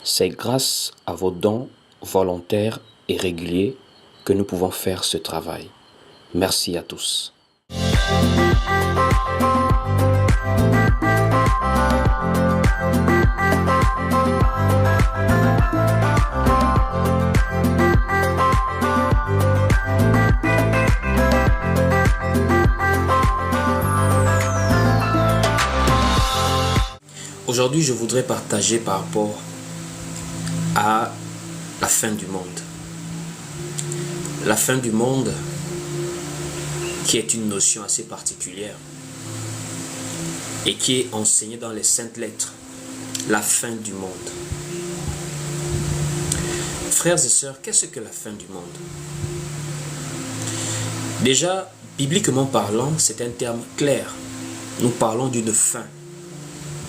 C'est grâce à vos dons volontaires et réguliers que nous pouvons faire ce travail. Merci à tous. Aujourd'hui, je voudrais partager par rapport à la fin du monde. La fin du monde, qui est une notion assez particulière et qui est enseignée dans les saintes lettres. La fin du monde. Frères et sœurs, qu'est-ce que la fin du monde? Déjà, bibliquement parlant, c'est un terme clair. Nous parlons d'une fin.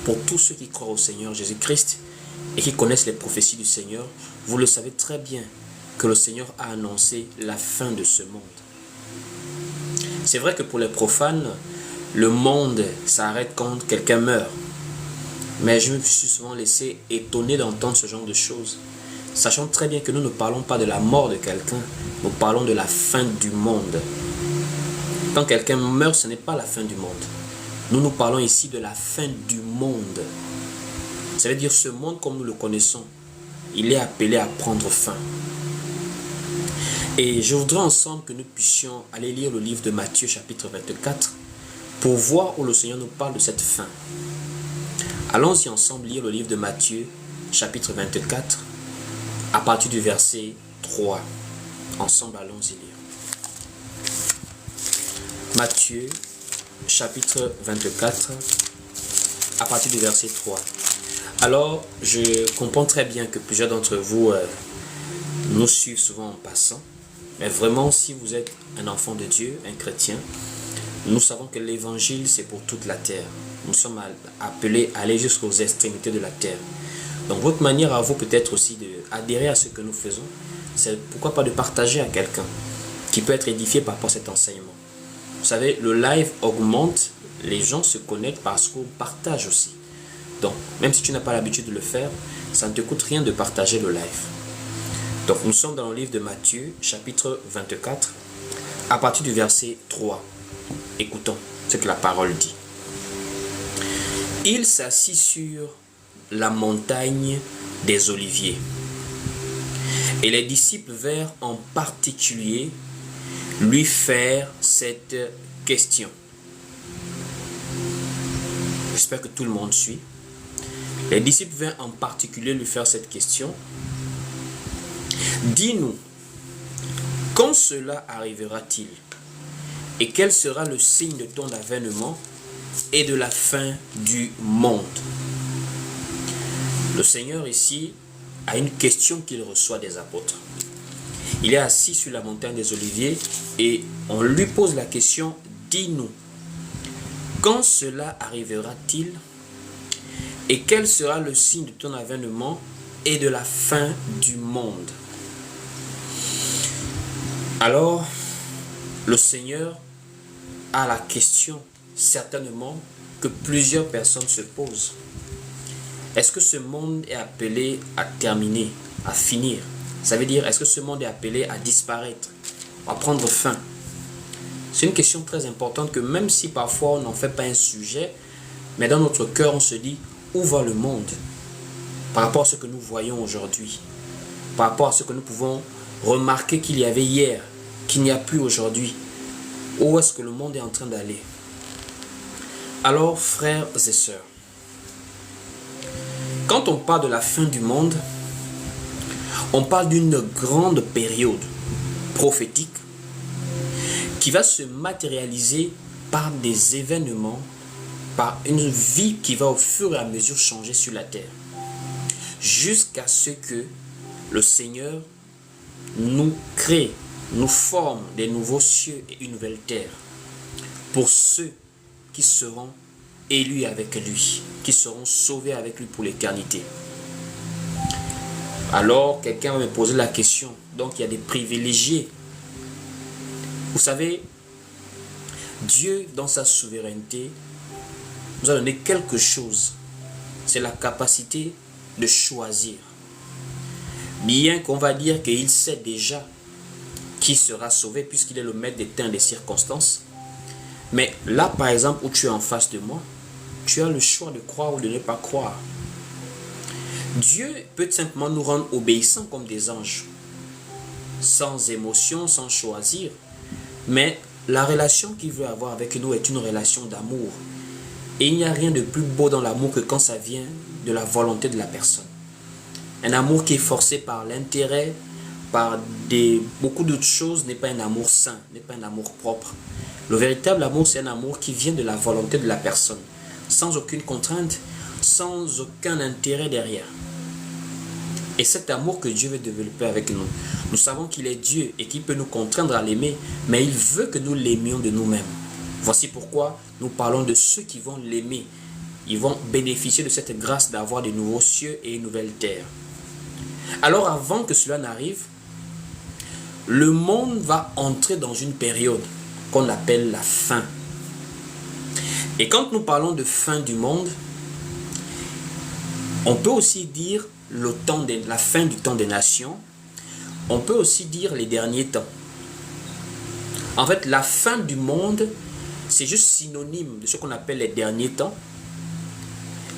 Pour tous ceux qui croient au Seigneur Jésus-Christ et qui connaissent les prophéties du Seigneur, vous le savez très bien que le Seigneur a annoncé la fin de ce monde. C'est vrai que pour les profanes, le monde s'arrête quand quelqu'un meurt. Mais je me suis souvent laissé étonner d'entendre ce genre de choses, sachant très bien que nous ne parlons pas de la mort de quelqu'un, nous parlons de la fin du monde. Quand quelqu'un meurt, ce n'est pas la fin du monde. Nous parlons ici de la fin du monde. Ça veut dire ce monde comme nous le connaissons, il est appelé à prendre fin. Et je voudrais ensemble que nous puissions aller lire le livre de Matthieu chapitre 24 pour voir où le Seigneur nous parle de cette fin. Allons-y ensemble lire le livre de Matthieu chapitre 24 à partir du verset 3. Ensemble, allons-y lire. Matthieu chapitre 24 à partir du verset 3. Alors, je comprends très bien que plusieurs d'entre vous nous suivent souvent en passant. Mais vraiment, si vous êtes un enfant de Dieu, un chrétien, nous savons que l'évangile, c'est pour toute la terre. Nous sommes appelés à aller jusqu'aux extrémités de la terre. Donc, votre manière à vous peut-être aussi d'adhérer à ce que nous faisons, c'est pourquoi pas de partager à quelqu'un qui peut être édifié par rapport à cet enseignement. Vous savez, le live augmente, les gens se connectent parce qu'on partage aussi. Donc, même si tu n'as pas l'habitude de le faire, ça ne te coûte rien de partager le live. Donc, nous sommes dans le livre de Matthieu, chapitre 24, à partir du verset 3. Écoutons ce que la parole dit. Il s'assit sur la montagne des Oliviers. Et les disciples vinrent en particulier lui faire cette question. J'espère que tout le monde suit. Les disciples vinrent en particulier lui faire cette question. Dis-nous, quand cela arrivera-t-il? Et quel sera le signe de ton avènement et de la fin du monde? Le Seigneur ici a une question qu'il reçoit des apôtres. Il est assis sur la montagne des Oliviers et on lui pose la question, dis-nous, quand cela arrivera-t-il? Et quel sera le signe de ton avènement et de la fin du monde? Alors, le Seigneur a la question, certainement, que plusieurs personnes se posent. Est-ce que ce monde est appelé à terminer, à finir? Ça veut dire, est-ce que ce monde est appelé à disparaître, à prendre fin? C'est une question très importante que même si parfois on n'en fait pas un sujet, mais dans notre cœur on se dit, où va le monde par rapport à ce que nous voyons aujourd'hui, par rapport à ce que nous pouvons remarquer qu'il y avait hier, qu'il n'y a plus aujourd'hui. Où est-ce que le monde est en train d'aller? Alors, frères et sœurs, quand on parle de la fin du monde, on parle d'une grande période prophétique qui va se matérialiser par des événements, par une vie qui va au fur et à mesure changer sur la terre, jusqu'à ce que le Seigneur nous crée, nous forme des nouveaux cieux et une nouvelle terre pour ceux qui seront élus avec lui, qui seront sauvés avec lui pour l'éternité. Alors, quelqu'un va me poser la question, donc il y a des privilégiés. Vous savez, Dieu, dans sa souveraineté, nous a donné quelque chose. C'est la capacité de choisir. bien qu'on va dire qu'il sait déjà qui sera sauvé puisqu'il est le maître des temps et des circonstances. Mais là, par exemple, où tu es en face de moi, tu as le choix de croire ou de ne pas croire. Dieu peut simplement nous rendre obéissants comme des anges, sans émotion, sans choisir. Mais la relation qu'il veut avoir avec nous est une relation d'amour. Et il n'y a rien de plus beau dans l'amour que quand ça vient de la volonté de la personne. Un amour qui est forcé par l'intérêt, par beaucoup d'autres choses, n'est pas un amour sain, n'est pas un amour propre. Le véritable amour, c'est un amour qui vient de la volonté de la personne, sans aucune contrainte, sans aucun intérêt derrière. Et cet amour que Dieu veut développer avec nous, nous savons qu'il est Dieu et qu'il peut nous contraindre à l'aimer, mais il veut que nous l'aimions de nous-mêmes. Voici pourquoi nous parlons de ceux qui vont l'aimer. Ils vont bénéficier de cette grâce d'avoir de nouveaux cieux et une nouvelle terre. Alors avant que cela n'arrive, le monde va entrer dans une période qu'on appelle la fin. Et quand nous parlons de fin du monde, on peut aussi dire la fin du temps des nations. On peut aussi dire les derniers temps. En fait, la fin du monde, c'est juste synonyme de ce qu'on appelle les derniers temps.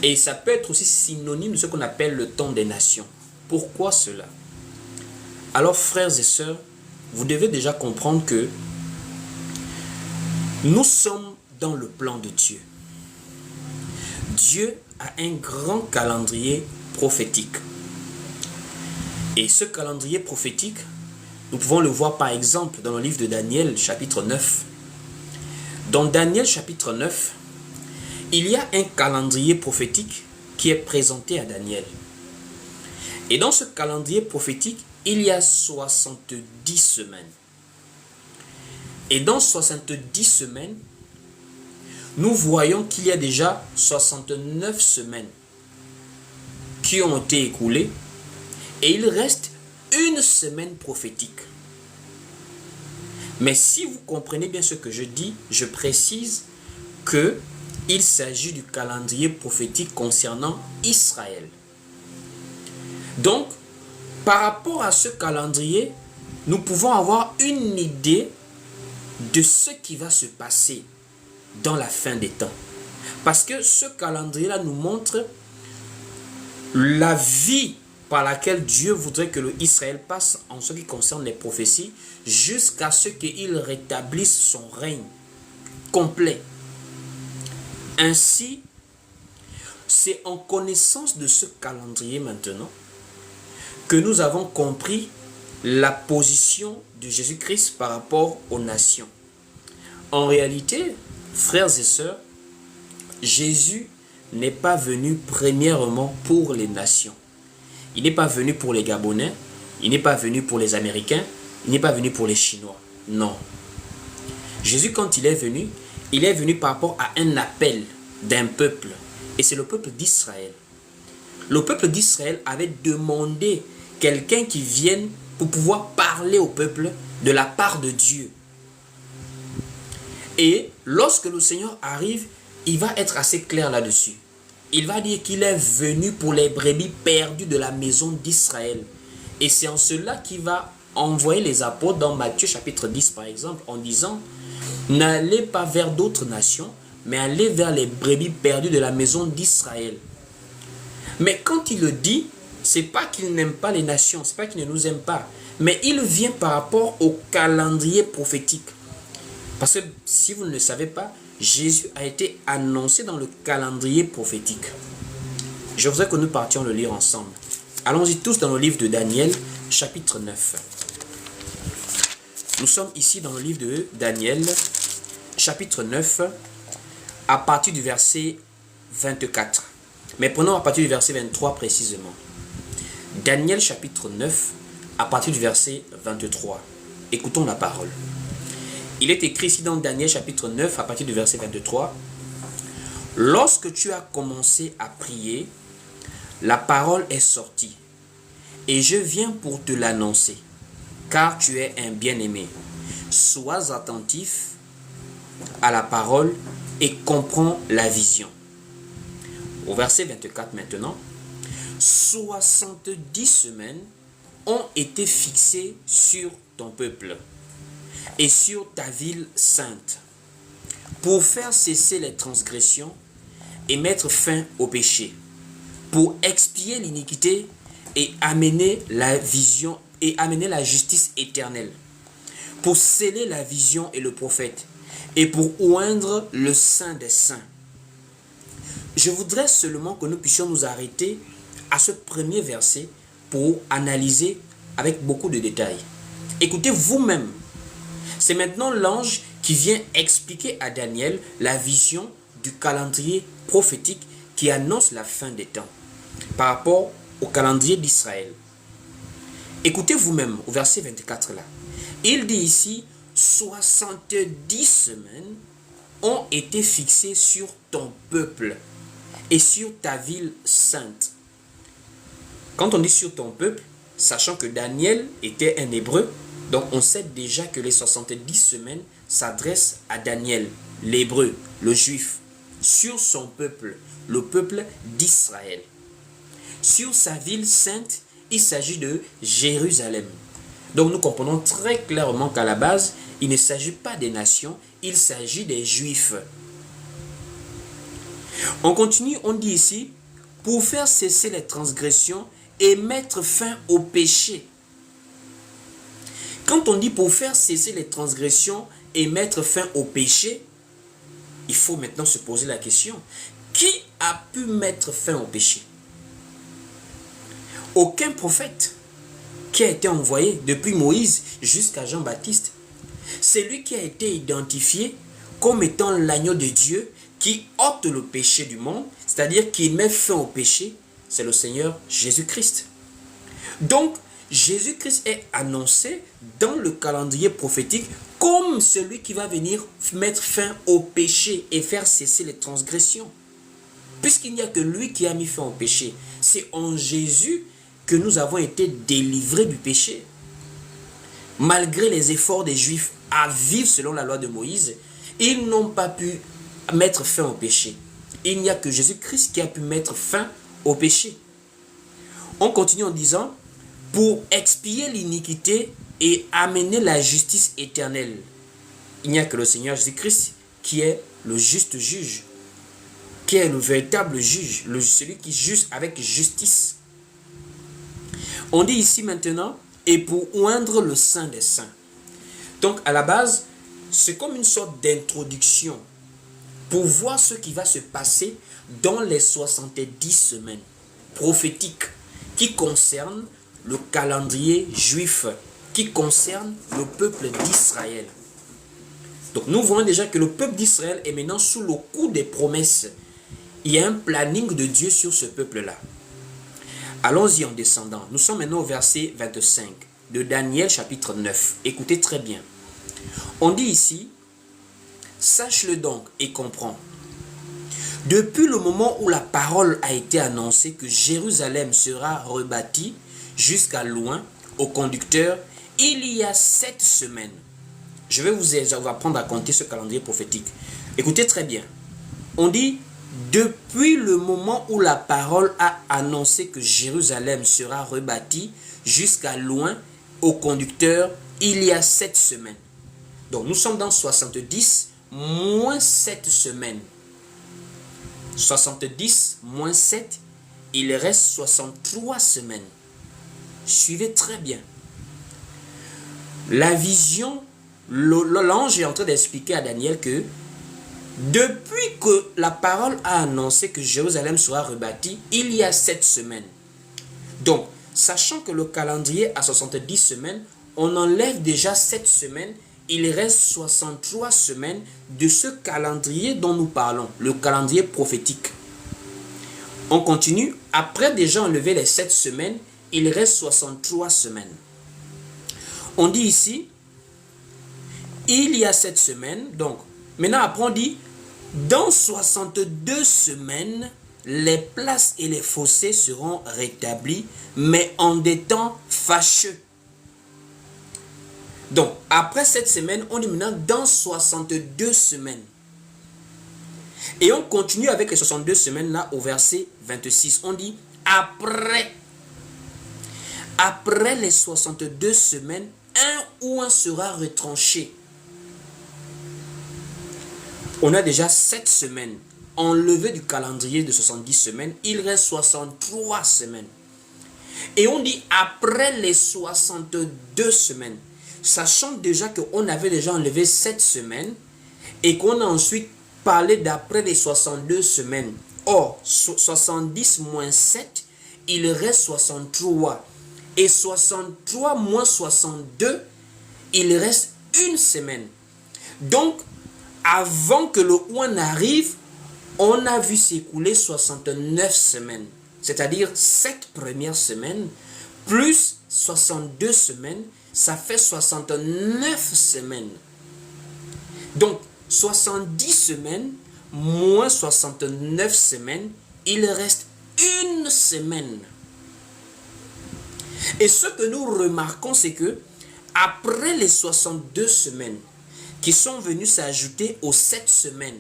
Et ça peut être aussi synonyme de ce qu'on appelle le temps des nations. Pourquoi cela? Alors, frères et sœurs, vous devez déjà comprendre que nous sommes dans le plan de Dieu. Dieu a un grand calendrier prophétique. Et ce calendrier prophétique, nous pouvons le voir par exemple dans le livre de Daniel, chapitre 9. Dans Daniel, chapitre 9, il y a un calendrier prophétique qui est présenté à Daniel. Et dans ce calendrier prophétique, il y a 70 semaines. Et dans 70 semaines, nous voyons qu'il y a déjà 69 semaines qui ont été écoulées et il reste une semaine prophétique. Mais si vous comprenez bien ce que je dis, je précise qu'il s'agit du calendrier prophétique concernant Israël. Donc, par rapport à ce calendrier, nous pouvons avoir une idée de ce qui va se passer dans la fin des temps. Parce que ce calendrier-là nous montre la vie par laquelle Dieu voudrait que Israël passe en ce qui concerne les prophéties jusqu'à ce qu'il rétablisse son règne complet. Ainsi, c'est en connaissance de ce calendrier maintenant que nous avons compris la position de Jésus-Christ par rapport aux nations. En réalité, frères et sœurs, Jésus n'est pas venu premièrement pour les nations. Il n'est pas venu pour les Gabonais, il n'est pas venu pour les Américains, il n'est pas venu pour les Chinois. Non. Jésus, quand il est venu par rapport à un appel d'un peuple. Et c'est le peuple d'Israël. Le peuple d'Israël avait demandé quelqu'un qui vienne pour pouvoir parler au peuple de la part de Dieu. Et lorsque le Seigneur arrive, il va être assez clair là-dessus. Il va dire qu'il est venu pour les brebis perdues de la maison d'Israël. Et c'est en cela qu'il va envoyer les apôtres dans Matthieu chapitre 10 par exemple, en disant « N'allez pas vers d'autres nations, mais allez vers les brebis perdues de la maison d'Israël. » Mais quand il le dit, c'est pas qu'il n'aime pas les nations, c'est pas qu'il ne nous aime pas, mais il vient par rapport au calendrier prophétique. Parce que si vous ne le savez pas, Jésus a été annoncé dans le calendrier prophétique. Je voudrais que nous partions le lire ensemble. Allons-y tous dans le livre de Daniel, chapitre 9. Nous sommes ici dans le livre de Daniel, chapitre 9, à partir du verset 24. Mais prenons à partir du verset 23 précisément. Daniel, chapitre 9, à partir du verset 23. Écoutons la parole. Il est écrit ici dans Daniel chapitre 9 à partir du verset 23. « Lorsque tu as commencé à prier, la parole est sortie, et je viens pour te l'annoncer, car tu es un bien-aimé. Sois attentif à la parole et comprends la vision. » Au verset 24 maintenant. « 70 semaines ont été fixés sur ton peuple et sur ta ville sainte, pour faire cesser les transgressions et mettre fin au péché, pour expier l'iniquité et amener la justice éternelle, pour sceller la vision et le prophète, et pour oindre le Saint des Saints. Je voudrais seulement que nous puissions nous arrêter à ce premier verset pour analyser avec beaucoup de détails. Écoutez vous-même. C'est maintenant l'ange qui vient expliquer à Daniel la vision du calendrier prophétique qui annonce la fin des temps par rapport au calendrier d'Israël. Écoutez vous-même au verset 24 là. Il dit ici, 70 semaines ont été fixées sur ton peuple et sur ta ville sainte. Quand on dit sur ton peuple, sachant que Daniel était un hébreu, donc on sait déjà que les 70 semaines s'adressent à Daniel, l'hébreu, le juif, sur son peuple, le peuple d'Israël. Sur sa ville sainte, il s'agit de Jérusalem. Donc nous comprenons très clairement qu'à la base, il ne s'agit pas des nations, il s'agit des juifs. On continue, on dit ici, pour faire cesser les transgressions et mettre fin au péché. Quand on dit pour faire cesser les transgressions et mettre fin au péché, il faut maintenant se poser la question, qui a pu mettre fin au péché? Aucun prophète qui a été envoyé depuis Moïse jusqu'à Jean-Baptiste. C'est lui qui a été identifié comme étant l'agneau de Dieu qui ôte le péché du monde, c'est-à-dire qui met fin au péché, c'est le Seigneur Jésus-Christ. Donc, Jésus-Christ est annoncé dans le calendrier prophétique comme celui qui va venir mettre fin au péché et faire cesser les transgressions. Puisqu'il n'y a que lui qui a mis fin au péché. C'est en Jésus que nous avons été délivrés du péché. Malgré les efforts des Juifs à vivre selon la loi de Moïse, ils n'ont pas pu mettre fin au péché. Il n'y a que Jésus-Christ qui a pu mettre fin au péché. On continue en disant, pour expier l'iniquité et amener la justice éternelle. Il n'y a que le Seigneur Jésus-Christ qui est le juste juge, qui est le véritable juge, celui qui juge avec justice. On dit ici maintenant, et pour oindre le Saint des Saints. Donc à la base, c'est comme une sorte d'introduction pour voir ce qui va se passer dans les 70 semaines prophétiques qui concernent le calendrier juif, qui concerne le peuple d'Israël. Donc nous voyons déjà que le peuple d'Israël est maintenant sous le coup des promesses. Il y a un planning de Dieu sur ce peuple-là. Allons-y en descendant. Nous sommes maintenant au verset 25 de Daniel chapitre 9. Écoutez très bien. On dit ici, sache-le donc et comprends. Depuis le moment où la parole a été annoncée que Jérusalem sera rebâtie jusqu'à loin au conducteur, il y a 7 semaines. Je vais vous apprendre à compter ce calendrier prophétique. Écoutez très bien. On dit, depuis le moment où la parole a annoncé que Jérusalem sera rebâtie jusqu'à loin au conducteur, il y a 7 semaines. Donc nous sommes dans 70 moins 7 semaines. 70 moins 7, il reste 63 semaines. Suivez très bien. La vision, l'ange est en train d'expliquer à Daniel que depuis que la parole a annoncé que Jérusalem sera rebâtie, il y a 7 semaines. Donc, sachant que le calendrier a 70 semaines, on enlève déjà 7 semaines, il reste 63 semaines de ce calendrier dont nous parlons, le calendrier prophétique. On continue, après déjà enlever les 7 semaines, il reste 63 semaines. On dit ici, il y a 7 semaines, donc, maintenant après on dit, dans 62 semaines, les places et les fossés seront rétablis, mais en des temps fâcheux. Donc, après cette semaine, on est maintenant dans 62 semaines. Et on continue avec les 62 semaines là au verset 26. On dit, après les 62 semaines, un ou un sera retranché. On a déjà 7 semaines. Enlevé du calendrier de 70 semaines, il reste 63 semaines. Et on dit après les 62 semaines, sachant déjà qu'on avait déjà enlevé 7 semaines et qu'on a ensuite parlé d'après les 62 semaines. Or, 70 moins 7, il reste 63. Et 63 moins 62, il reste une semaine. Donc, avant que le ouan arrive, on a vu s'écouler 69 semaines. C'est-à-dire 7 premières semaines, plus 62 semaines, ça fait 69 semaines. Donc, 70 semaines, moins 69 semaines, il reste une semaine. Et ce que nous remarquons, c'est que après les 62 semaines qui sont venues s'ajouter aux 7 semaines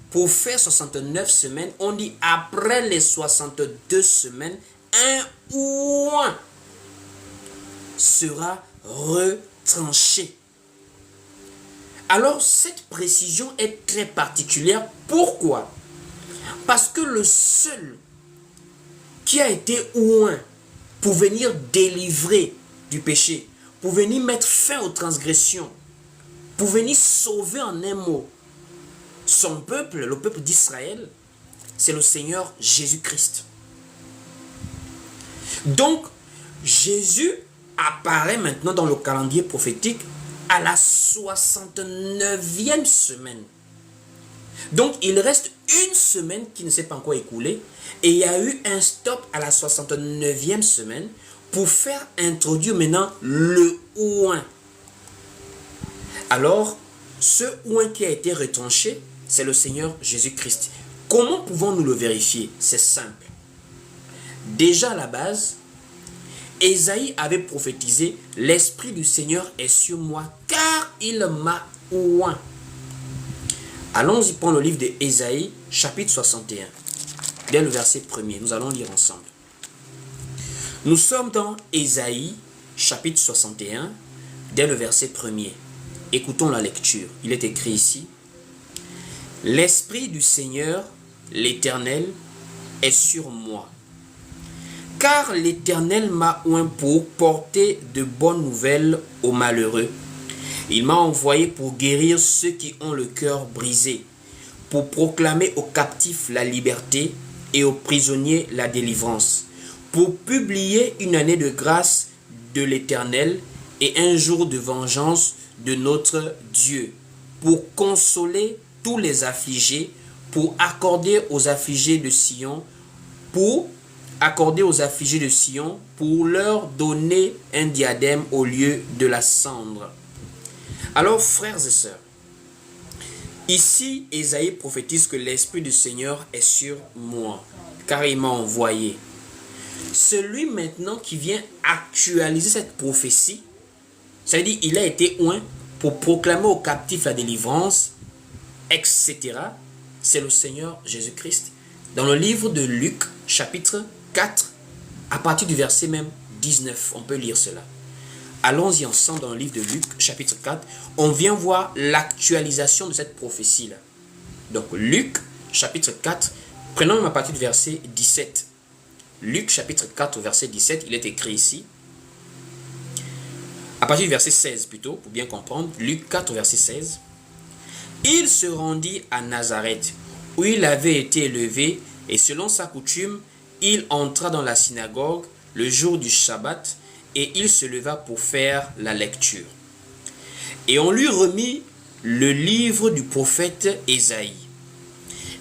pour faire 69 semaines, on dit après les 62 semaines, un ouin sera retranché. Alors cette précision est très particulière. Pourquoi? Parce que le seul qui a été ouin pour venir délivrer du péché, pour venir mettre fin aux transgressions, pour venir sauver en un mot son peuple, le peuple d'Israël, c'est le Seigneur Jésus-Christ. Donc, Jésus apparaît maintenant dans le calendrier prophétique à la 69e semaine. Donc, il reste une semaine qui ne s'est pas encore écoulée et il y a eu un stop à la 69e semaine pour faire introduire maintenant le ouin. Alors, ce ouin qui a été retranché, c'est le Seigneur Jésus-Christ. Comment pouvons-nous le vérifier? C'est simple. Déjà à la base, Ésaïe avait prophétisé « L'Esprit du Seigneur est sur moi, car il m'a oint ». Allons-y prendre le livre d'Ésaïe, chapitre 61, dès le verset 1er. Nous allons lire ensemble. Nous sommes dans Ésaïe, chapitre 61, dès le verset 1er. Écoutons la lecture. Il est écrit ici. « L'Esprit du Seigneur, l'Éternel, est sur moi. Car l'Éternel m'a oint pour porter de bonnes nouvelles aux malheureux. Il m'a envoyé pour guérir ceux qui ont le cœur brisé, pour proclamer aux captifs la liberté et aux prisonniers la délivrance, pour publier une année de grâce de l'Éternel et un jour de vengeance de notre Dieu, pour consoler tous les affligés, pour accorder aux affligés de Sion, pour leur donner un diadème au lieu de la cendre. » Alors, frères et sœurs, ici, Ésaïe prophétise que l'Esprit du Seigneur est sur moi, car il m'a envoyé. Celui maintenant qui vient actualiser cette prophétie, c'est-à-dire il a été oint pour proclamer aux captifs la délivrance, etc., c'est le Seigneur Jésus-Christ. Dans le livre de Luc, chapitre 4, à partir du verset même 19, on peut lire cela. Allons-y ensemble dans le livre de Luc, chapitre 4. On vient voir l'actualisation de cette prophétie-là. Donc, Luc, chapitre 4, prenons même à partir du verset 17. Luc, chapitre 4, verset 17, il est écrit ici. À partir du verset 16 plutôt, pour bien comprendre. Luc 4, verset 16. Il se rendit à Nazareth, où il avait été élevé, et selon sa coutume, il entra dans la synagogue le jour du Shabbat, et il se leva pour faire la lecture. Et on lui remit le livre du prophète Ésaïe.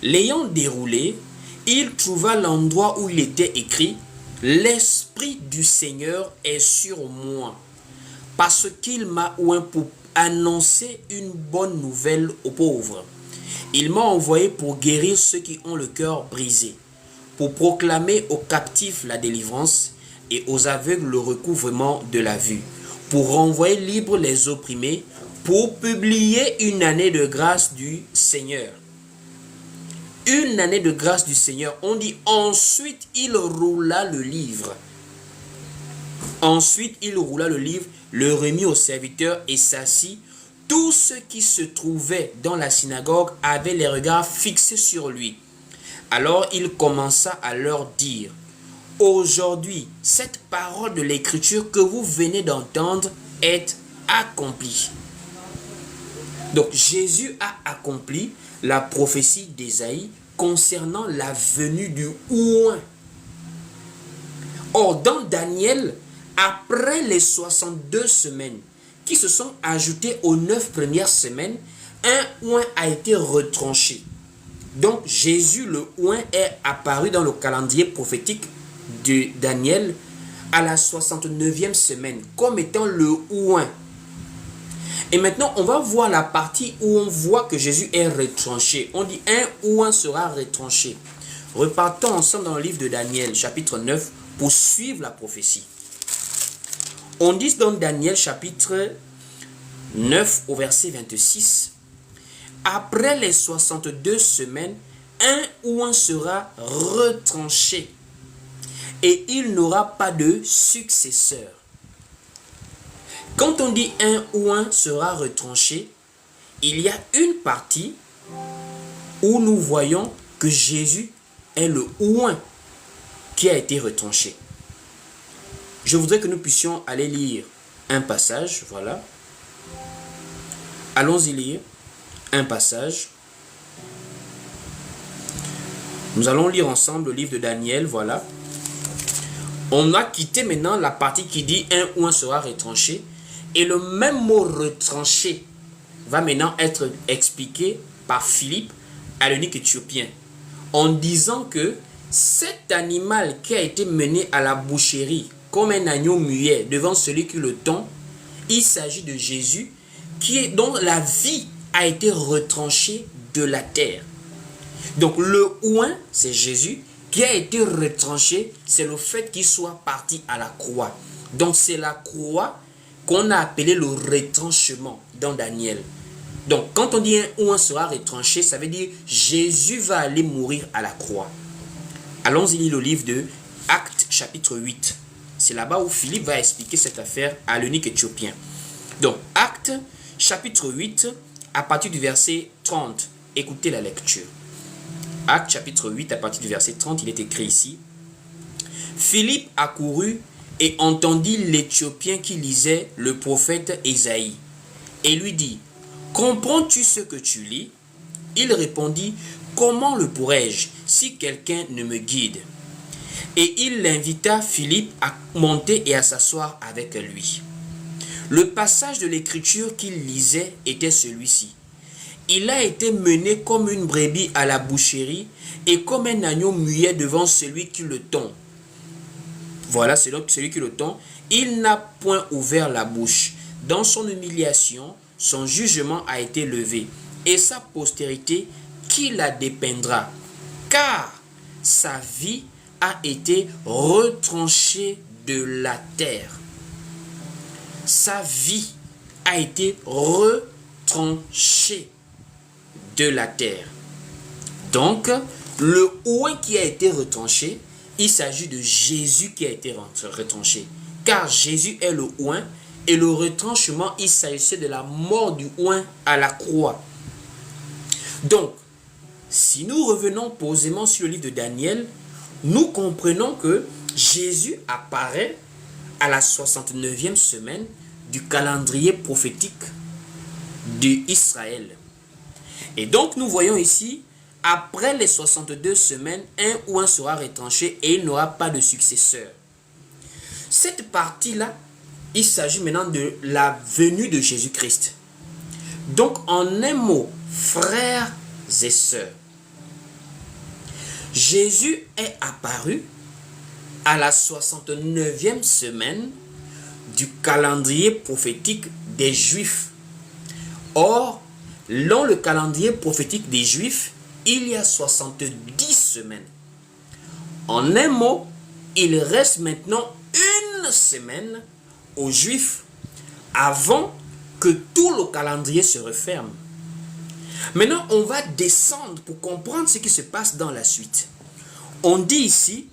L'ayant déroulé, il trouva l'endroit où il était écrit « L'Esprit du Seigneur est sur moi, parce qu'il m'a oint pour annoncer une bonne nouvelle aux pauvres. Il m'a envoyé pour guérir ceux qui ont le cœur brisé, pour proclamer aux captifs la délivrance et aux aveugles le recouvrement de la vue, pour renvoyer libres les opprimés, pour publier une année de grâce du Seigneur. » Une année de grâce du Seigneur. On dit ensuite il roula le livre. Ensuite, il roula le livre, le remit au serviteur et s'assit. Tous ceux qui se trouvaient dans la synagogue avaient les regards fixés sur lui. Alors il commença à leur dire: aujourd'hui, cette parole de l'Écriture que vous venez d'entendre est accomplie. Donc Jésus a accompli la prophétie d'Ésaïe concernant la venue du Oint. Or, dans Daniel, après les 62 semaines qui se sont ajoutées aux 9 premières semaines, un Oint a été retranché. Donc Jésus, le Oint, est apparu dans le calendrier prophétique de Daniel à la 69e semaine comme étant le Oint. Et maintenant, on va voir la partie où on voit que Jésus est retranché. On dit un Oint sera retranché. Repartons ensemble dans le livre de Daniel, chapitre 9, pour suivre la prophétie. On dit dans Daniel, chapitre 9, au verset 26, après les 62 semaines, un Oint sera retranché et il n'aura pas de successeur. Quand on dit un Oint sera retranché, il y a une partie où nous voyons que Jésus est le Oint qui a été retranché. Je voudrais que nous puissions aller lire un passage, voilà. Allons-y lire un passage. Nous allons lire ensemble le livre de Daniel, voilà. On a quitté maintenant la partie qui dit un Oint sera retranché. Et le même mot retranché va maintenant être expliqué par Philippe à l'eunuque éthiopien en disant que cet animal qui a été mené à la boucherie comme un agneau muet devant celui qui le tond, il s'agit de Jésus dont la vie a été retranchée de la terre. Donc le Oint, c'est Jésus qui a été retranché, c'est le fait qu'il soit parti à la croix. Donc c'est la croix qu'on a appelé le retranchement dans Daniel. Donc, quand on dit un Oint sera retranché, ça veut dire Jésus va aller mourir à la croix. Allons-y lire le livre de Actes, chapitre 8. C'est là-bas où Philippe va expliquer cette affaire à l'eunuque éthiopien. Donc, Actes, chapitre 8, à partir du verset 30. Écoutez la lecture. Actes, chapitre 8, à partir du verset 30, il est écrit ici. Philippe accourut et entendit l'Éthiopien qui lisait le prophète Ésaïe, et lui dit: comprends-tu ce que tu lis? Il répondit: comment le pourrais-je si quelqu'un ne me guide? Et il l'invita, Philippe, à monter et à s'asseoir avec lui. Le passage de l'Écriture qu'il lisait était celui-ci: il a été mené comme une brebis à la boucherie et comme un agneau muet devant celui qui le tond. Voilà, c'est donc celui qui le tond. Il n'a point ouvert la bouche. Dans son humiliation, son jugement a été levé. Et sa postérité, qui la dépeindra? Car sa vie a été retranchée de la terre. Sa vie a été retranchée de la terre. Donc, le Oint qui a été retranché, il s'agit de Jésus qui a été retranché. Car Jésus est le Oint et le retranchement, il s'agissait de la mort du Oint à la croix. Donc, si nous revenons posément sur le livre de Daniel, nous comprenons que Jésus apparaît à la 69e semaine du calendrier prophétique d'Israël. Et donc, nous voyons ici, après les 62 semaines, un Oint sera retranché et il n'aura pas de successeur. Cette partie-là, il s'agit maintenant de la venue de Jésus-Christ. Donc, en un mot, frères et sœurs, Jésus est apparu à la 69e semaine du calendrier prophétique des Juifs. Or, dans le calendrier prophétique des Juifs, il y a 70 semaines. En un mot, il reste maintenant une semaine aux Juifs avant que tout le calendrier se referme. Maintenant, on va descendre pour comprendre ce qui se passe dans la suite. On dit ici,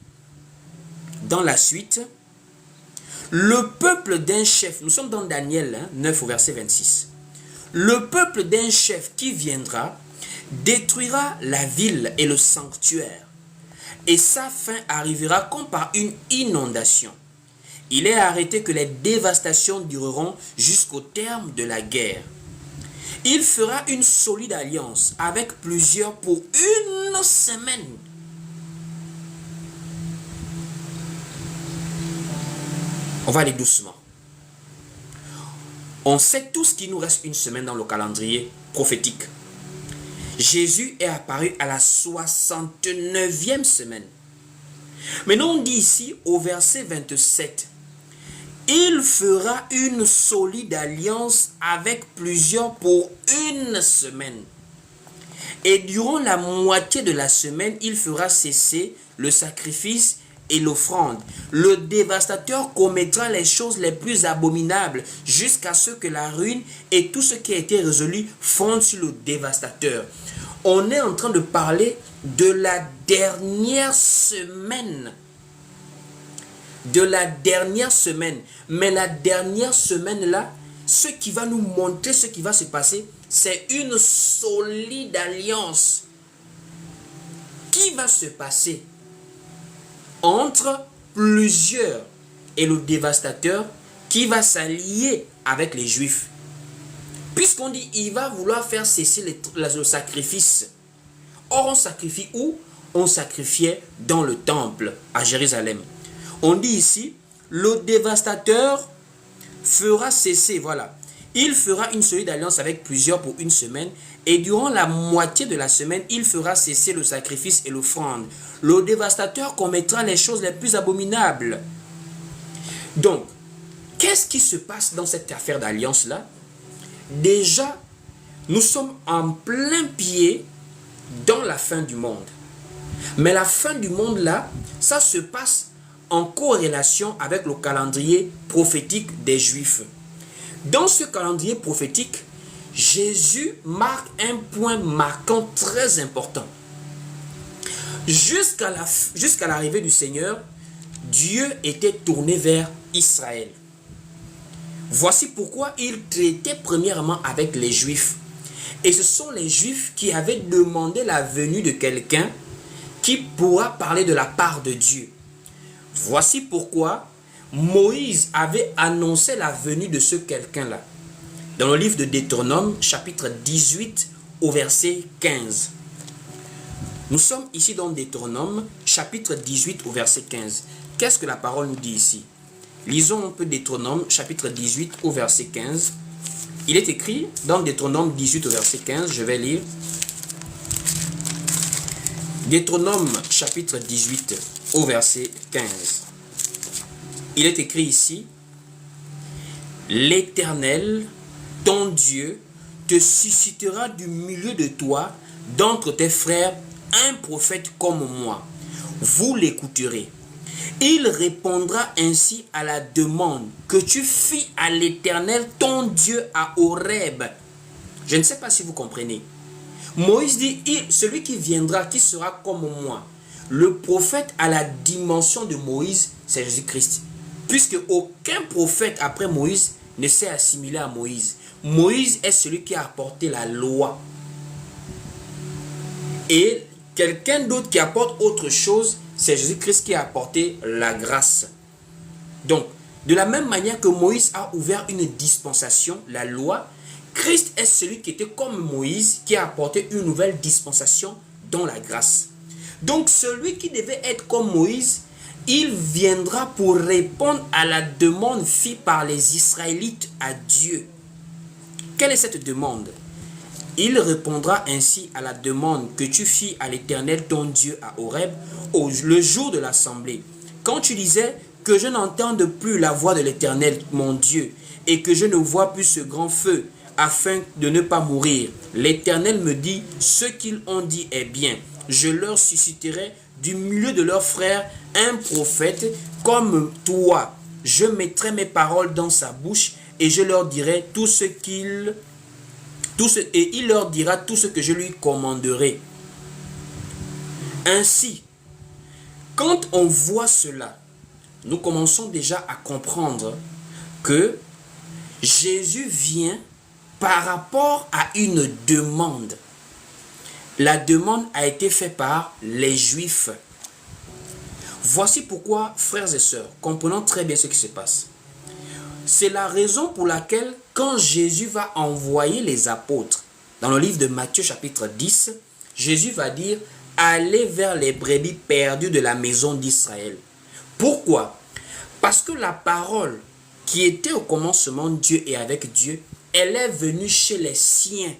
dans la suite, Le peuple d'un chef, nous sommes dans Daniel 9 au verset 26. Le peuple d'un chef qui viendra détruira la ville et le sanctuaire, et sa fin arrivera comme par une inondation. Il est arrêté que les dévastations dureront jusqu'au terme de la guerre. Il fera une solide alliance avec plusieurs pour une semaine. On va aller doucement. On sait tous qu'il nous reste une semaine dans le calendrier prophétique. Jésus est apparu à la 69e semaine. Maintenant, on dit ici au verset 27, il fera une solide alliance avec plusieurs pour une semaine. Et durant la moitié de la semaine, il fera cesser le sacrifice et l'offrande. Le dévastateur commettra les choses les plus abominables jusqu'à ce que la ruine et tout ce qui a été résolu fondent sur le dévastateur. On est en train de parler de la dernière semaine. De la dernière semaine. Mais la dernière semaine là, ce qui va nous montrer ce qui va se passer, c'est une solide alliance qui va se passer entre plusieurs et le dévastateur qui va s'allier avec les Juifs. Puisqu'on dit il va vouloir faire cesser le sacrifice. Or on sacrifie où? On sacrifiait dans le temple à Jérusalem. On dit ici, le dévastateur fera cesser, voilà. Il fera une solide alliance avec plusieurs pour une semaine, et durant la moitié de la semaine, il fera cesser le sacrifice et l'offrande. Le dévastateur commettra les choses les plus abominables. Donc, qu'est-ce qui se passe dans cette affaire d'alliance-là? Déjà, nous sommes en plein pied dans la fin du monde. Mais la fin du monde là, ça se passe en corrélation avec le calendrier prophétique des Juifs. Dans ce calendrier prophétique, Jésus marque un point marquant très important. Jusqu'à l'arrivée du Seigneur, Dieu était tourné vers Israël. Voici pourquoi il traitait premièrement avec les Juifs. Et ce sont les Juifs qui avaient demandé la venue de quelqu'un qui pourra parler de la part de Dieu. Voici pourquoi Moïse avait annoncé la venue de ce quelqu'un-là. Dans le livre de Deutéronome, chapitre 18, au verset 15. Nous sommes ici dans Deutéronome, chapitre 18, au verset 15. Qu'est-ce que la parole nous dit ici? Lisons un peu Deutéronome, chapitre 18, au verset 15. Il est écrit dans Deutéronome 18, au verset 15, je vais lire. Deutéronome, chapitre 18, au verset 15. Il est écrit ici, l'Éternel, ton Dieu, te suscitera du milieu de toi, d'entre tes frères, un prophète comme moi. Vous l'écouterez. Il répondra ainsi à la demande que tu fis à l'Éternel, ton Dieu, à Horeb. Je ne sais pas si vous comprenez. Moïse dit, celui qui viendra, qui sera comme moi. Le prophète à la dimension de Moïse, c'est Jésus-Christ. Puisque aucun prophète après Moïse ne s'est assimilé à Moïse. Moïse est celui qui a apporté la loi. Et quelqu'un d'autre qui apporte autre chose, c'est Jésus-Christ qui a apporté la grâce. Donc, de la même manière que Moïse a ouvert une dispensation, la loi, Christ est celui qui était comme Moïse, qui a apporté une nouvelle dispensation dans la grâce. Donc, celui qui devait être comme Moïse, il viendra pour répondre à la demande faite par les Israélites à Dieu. Quelle est cette demande? Il répondra ainsi à la demande que tu fis à l'Éternel ton Dieu à Horeb, le jour de l'assemblée. Quand tu disais que je n'entende plus la voix de l'Éternel mon Dieu, et que je ne vois plus ce grand feu, afin de ne pas mourir. L'Éternel me dit, ce qu'ils ont dit est bien. Je leur susciterai du milieu de leurs frères un prophète comme toi. Je mettrai mes paroles dans sa bouche et je leur dirai et il leur dira tout ce que je lui commanderai. Ainsi, quand on voit cela, nous commençons déjà à comprendre que Jésus vient par rapport à une demande. La demande a été faite par les Juifs. Voici pourquoi, frères et sœurs, comprenons très bien ce qui se passe. C'est la raison pour laquelle, quand Jésus va envoyer les apôtres, dans le livre de Matthieu chapitre 10, Jésus va dire « Allez vers les brebis perdues de la maison d'Israël ». Pourquoi? Parce que la parole qui était au commencement Dieu et avec Dieu, elle est venue chez les siens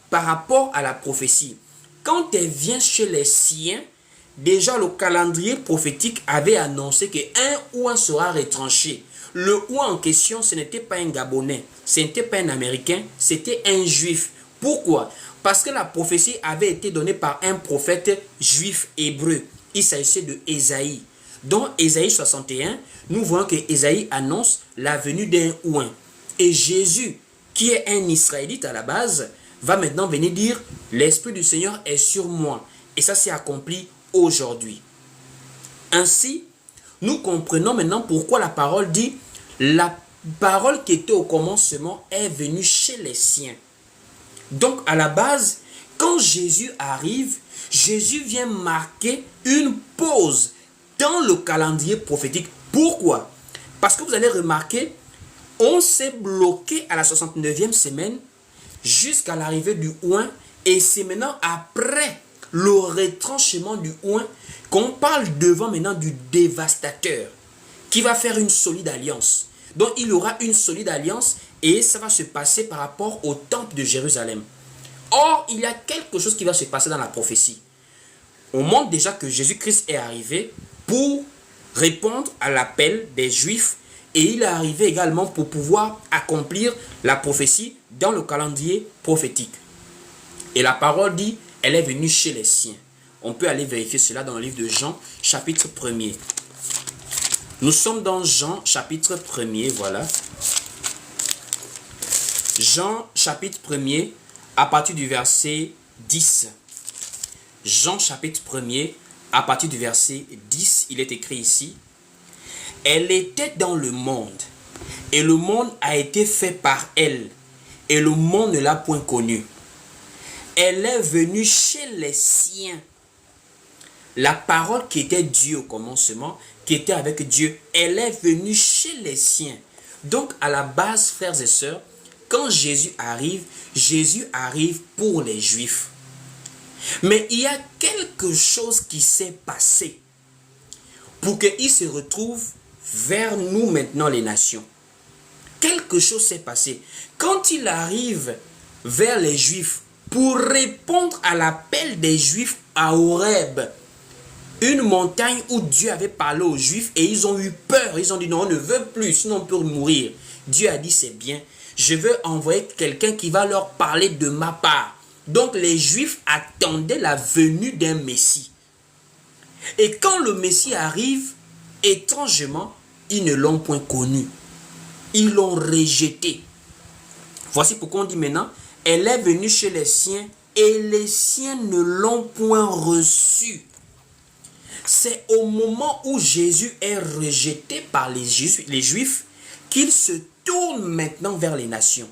par rapport à la prophétie. Quand elle vient chez les siens, déjà le calendrier prophétique avait annoncé qu'un ouin sera retranché. Le ouin en question, ce n'était pas un Gabonais, ce n'était pas un Américain, c'était un Juif. Pourquoi? Parce que la prophétie avait été donnée par un prophète juif hébreu. Il s'agissait de Ésaïe. Dans Ésaïe 61, nous voyons que Ésaïe annonce la venue d'un ouin. Et Jésus, qui est un Israélite à la base, va maintenant venir dire « L'Esprit du Seigneur est sur moi ». Et ça s'est accompli aujourd'hui. Ainsi, nous comprenons maintenant pourquoi la parole dit « La parole qui était au commencement est venue chez les siens ». Donc, à la base, quand Jésus arrive, Jésus vient marquer une pause dans le calendrier prophétique. Pourquoi? Parce que vous allez remarquer, on s'est bloqué à la 69e semaine jusqu'à l'arrivée du oint, et c'est maintenant après le retranchement du oint qu'on parle devant maintenant du dévastateur qui va faire une solide alliance. Donc il y aura une solide alliance et ça va se passer par rapport au temple de Jérusalem. Or, il y a quelque chose qui va se passer dans la prophétie. On montre déjà que Jésus-Christ est arrivé pour répondre à l'appel des Juifs et il est arrivé également pour pouvoir accomplir la prophétie dans le calendrier prophétique. Et la parole dit, elle est venue chez les siens. On peut aller vérifier cela dans le livre de Jean, chapitre 1er. Nous sommes dans Jean, chapitre 1er, voilà. Jean, chapitre 1er, à partir du verset 10. Jean, chapitre 1er, à partir du verset 10, il est écrit ici. Elle était dans le monde, et le monde a été fait par elle, et le monde ne l'a point connue. Elle est venue chez les siens. La parole qui était Dieu au commencement, qui était avec Dieu, elle est venue chez les siens. Donc, à la base, frères et sœurs, quand Jésus arrive pour les Juifs. Mais il y a quelque chose qui s'est passé pour qu'il se retrouve vers nous maintenant les nations. Quelque chose s'est passé. Quand il arrive vers les Juifs pour répondre à l'appel des Juifs à Horeb, une montagne où Dieu avait parlé aux Juifs et ils ont eu peur. Ils ont dit non, on ne veut plus, sinon on peut mourir. Dieu a dit c'est bien, je veux envoyer quelqu'un qui va leur parler de ma part. Donc les Juifs attendaient la venue d'un Messie. Et quand le Messie arrive, étrangement, ils ne l'ont point connu. Ils l'ont rejeté. Voici pourquoi on dit maintenant, elle est venue chez les siens et les siens ne l'ont point reçu. C'est au moment où Jésus est rejeté par les Juifs qu'il se tourne maintenant vers les nations.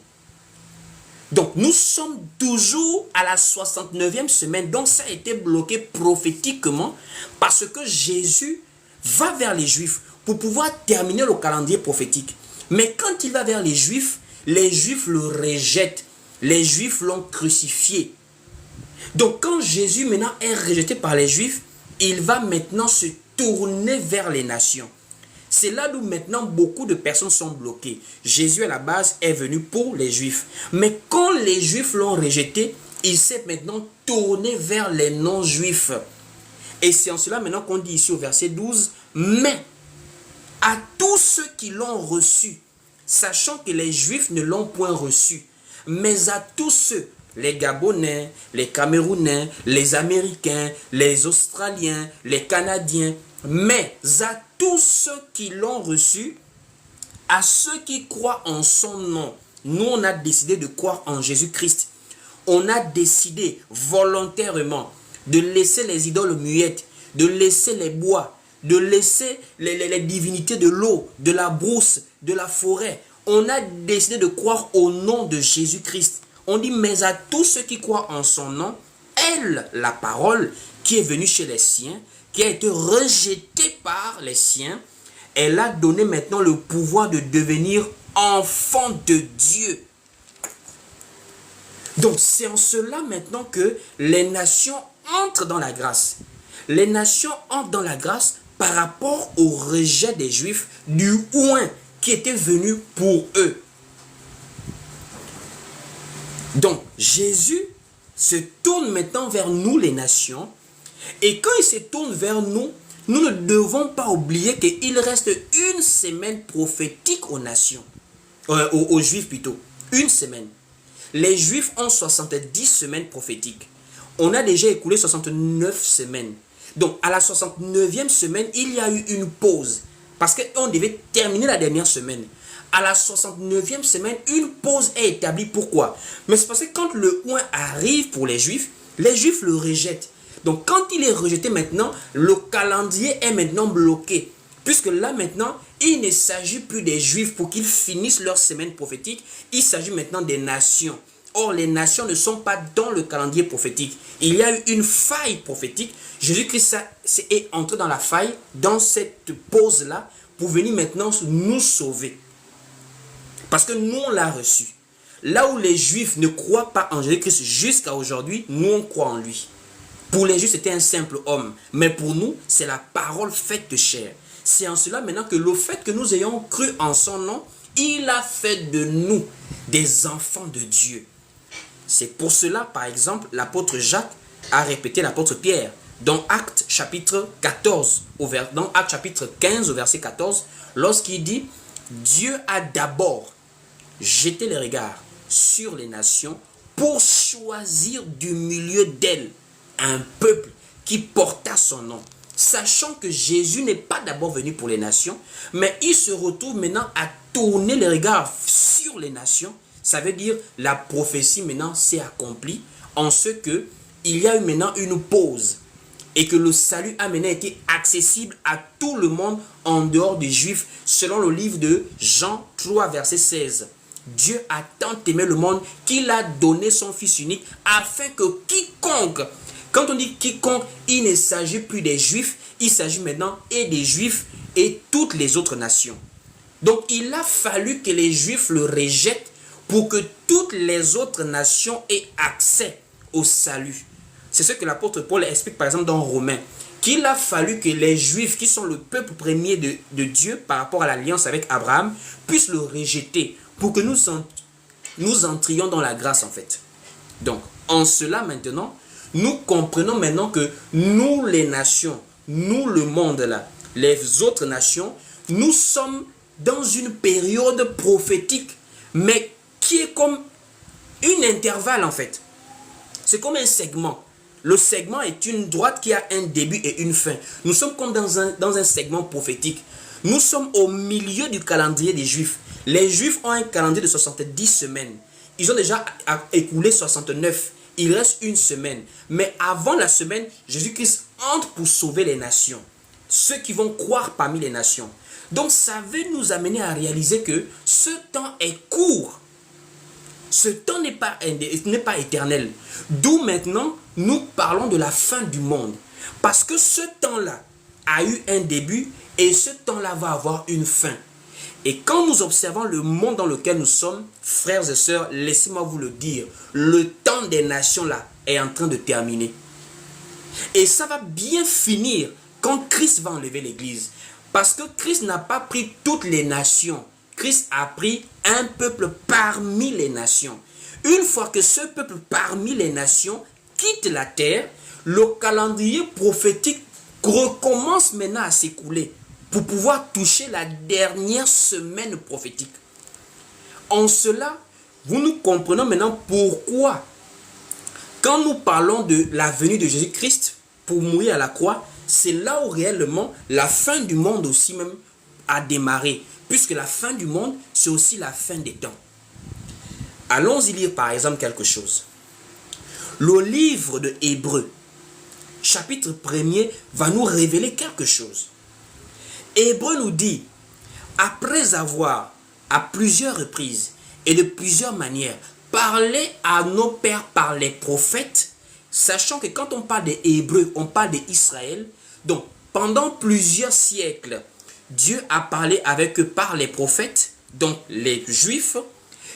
Donc nous sommes toujours à la 69e semaine. Donc ça a été bloqué prophétiquement parce que Jésus va vers les Juifs pour pouvoir terminer le calendrier prophétique. Mais quand il va vers les Juifs le rejettent. Les Juifs l'ont crucifié. Donc quand Jésus maintenant est rejeté par les Juifs, il va maintenant se tourner vers les nations. C'est là où maintenant beaucoup de personnes sont bloquées. Jésus à la base est venu pour les Juifs. Mais quand les Juifs l'ont rejeté, il s'est maintenant tourné vers les non-Juifs. Et c'est en cela maintenant qu'on dit ici au verset 12, « Mais à tous ceux qui l'ont reçu, sachant que les Juifs ne l'ont point reçu, mais à tous ceux, les Gabonais, les Camerounais, les Américains, les Australiens, les Canadiens, mais à tous ceux qui l'ont reçu, à ceux qui croient en son nom. » Nous, on a décidé de croire en Jésus-Christ. On a décidé volontairement de laisser les idoles muettes, de laisser les bois, de laisser les divinités de l'eau, de la brousse, de la forêt. On a décidé de croire au nom de Jésus-Christ. On dit, mais à tous ceux qui croient en son nom, elle, la parole, qui est venue chez les siens, qui a été rejetée par les siens, elle a donné maintenant le pouvoir de devenir enfant de Dieu. Donc c'est en cela maintenant que les nations entrent dans la grâce. Les nations entrent dans la grâce par rapport au rejet des Juifs du oint qui était venu pour eux. Donc Jésus se tourne maintenant vers nous les nations, et quand il se tourne vers nous, nous ne devons pas oublier qu'il reste une semaine prophétique aux nations, aux Juifs plutôt, une semaine. Les Juifs ont 70 semaines prophétiques. On a déjà écoulé 69 semaines. Donc à la 69e semaine, il y a eu une pause, parce qu'on devait terminer la dernière semaine. À la 69e semaine, une pause est établie. Pourquoi? Mais c'est parce que quand le oint arrive pour les Juifs le rejettent. Donc quand il est rejeté maintenant, le calendrier est maintenant bloqué. Puisque là maintenant, il ne s'agit plus des Juifs pour qu'ils finissent leur semaine prophétique. Il s'agit maintenant des nations. Or, les nations ne sont pas dans le calendrier prophétique. Il y a eu une faille prophétique. Jésus-Christ est entré dans la faille, dans cette pause-là, pour venir maintenant nous sauver. Parce que nous, on l'a reçu. Là où les Juifs ne croient pas en Jésus-Christ jusqu'à aujourd'hui, nous, on croit en lui. Pour les Juifs, c'était un simple homme. Mais pour nous, c'est la parole faite de chair. C'est en cela maintenant que le fait que nous ayons cru en son nom, il a fait de nous des enfants de Dieu. C'est pour cela, par exemple, l'apôtre Jacques a répété l'apôtre Pierre. Dans Actes chapitre 14, dans Actes chapitre 15 au verset 14, lorsqu'il dit « Dieu a d'abord jeté les regards sur les nations pour choisir du milieu d'elles un peuple qui porta son nom. » Sachant que Jésus n'est pas d'abord venu pour les nations, mais il se retrouve maintenant à tourner les regards sur les nations. Ça veut dire la prophétie maintenant s'est accomplie en ce que il y a eu maintenant une pause et que le salut a maintenant été accessible à tout le monde en dehors des Juifs, selon le livre de Jean 3 verset 16. Dieu a tant aimé le monde qu'il a donné son Fils unique afin que quiconque, quand on dit quiconque, il ne s'agit plus des Juifs, il s'agit maintenant et des Juifs et toutes les autres nations. Donc il a fallu que les Juifs le rejettent pour que toutes les autres nations aient accès au salut. C'est ce que l'apôtre Paul explique par exemple dans Romains, qu'il a fallu que les Juifs, qui sont le peuple premier de Dieu par rapport à l'alliance avec Abraham, puissent le rejeter pour que nous entrions dans la grâce en fait. Donc en cela maintenant, nous comprenons maintenant que nous les nations, nous le monde là, les autres nations, nous sommes dans une période prophétique, mais qui est comme une intervalle en fait. C'est comme un segment. Le segment est une droite qui a un début et une fin. Nous sommes comme dans un segment prophétique. Nous sommes au milieu du calendrier des Juifs. Les Juifs ont un calendrier de 70 semaines. Ils ont déjà écoulé 69. Il reste une semaine. Mais avant la semaine, Jésus-Christ entre pour sauver les nations. Ceux qui vont croire parmi les nations. Donc ça veut nous amener à réaliser que ce temps est court. Ce temps n'est pas éternel. D'où maintenant, nous parlons de la fin du monde. Parce que ce temps-là a eu un début et ce temps-là va avoir une fin. Et quand nous observons le monde dans lequel nous sommes, frères et sœurs, laissez-moi vous le dire, le temps des nations là est en train de terminer. Et ça va bien finir quand Christ va enlever l'Église. Parce que Christ n'a pas pris toutes les nations. Christ a pris un peuple parmi les nations. Une fois que ce peuple parmi les nations quitte la terre, le calendrier prophétique recommence maintenant à s'écouler pour pouvoir toucher la dernière semaine prophétique. En cela, nous comprenons maintenant pourquoi, quand nous parlons de la venue de Jésus-Christ pour mourir à la croix, c'est là où réellement la fin du monde aussi même a démarré. Puisque la fin du monde, c'est aussi la fin des temps. Allons-y lire par exemple quelque chose. Le livre de Hébreux, chapitre 1er, va nous révéler quelque chose. Hébreu nous dit, après avoir à plusieurs reprises et de plusieurs manières parlé à nos pères par les prophètes, sachant que quand on parle des Hébreux, on parle d'Israël. Donc, pendant plusieurs siècles, Dieu a parlé avec eux par les prophètes, donc les Juifs.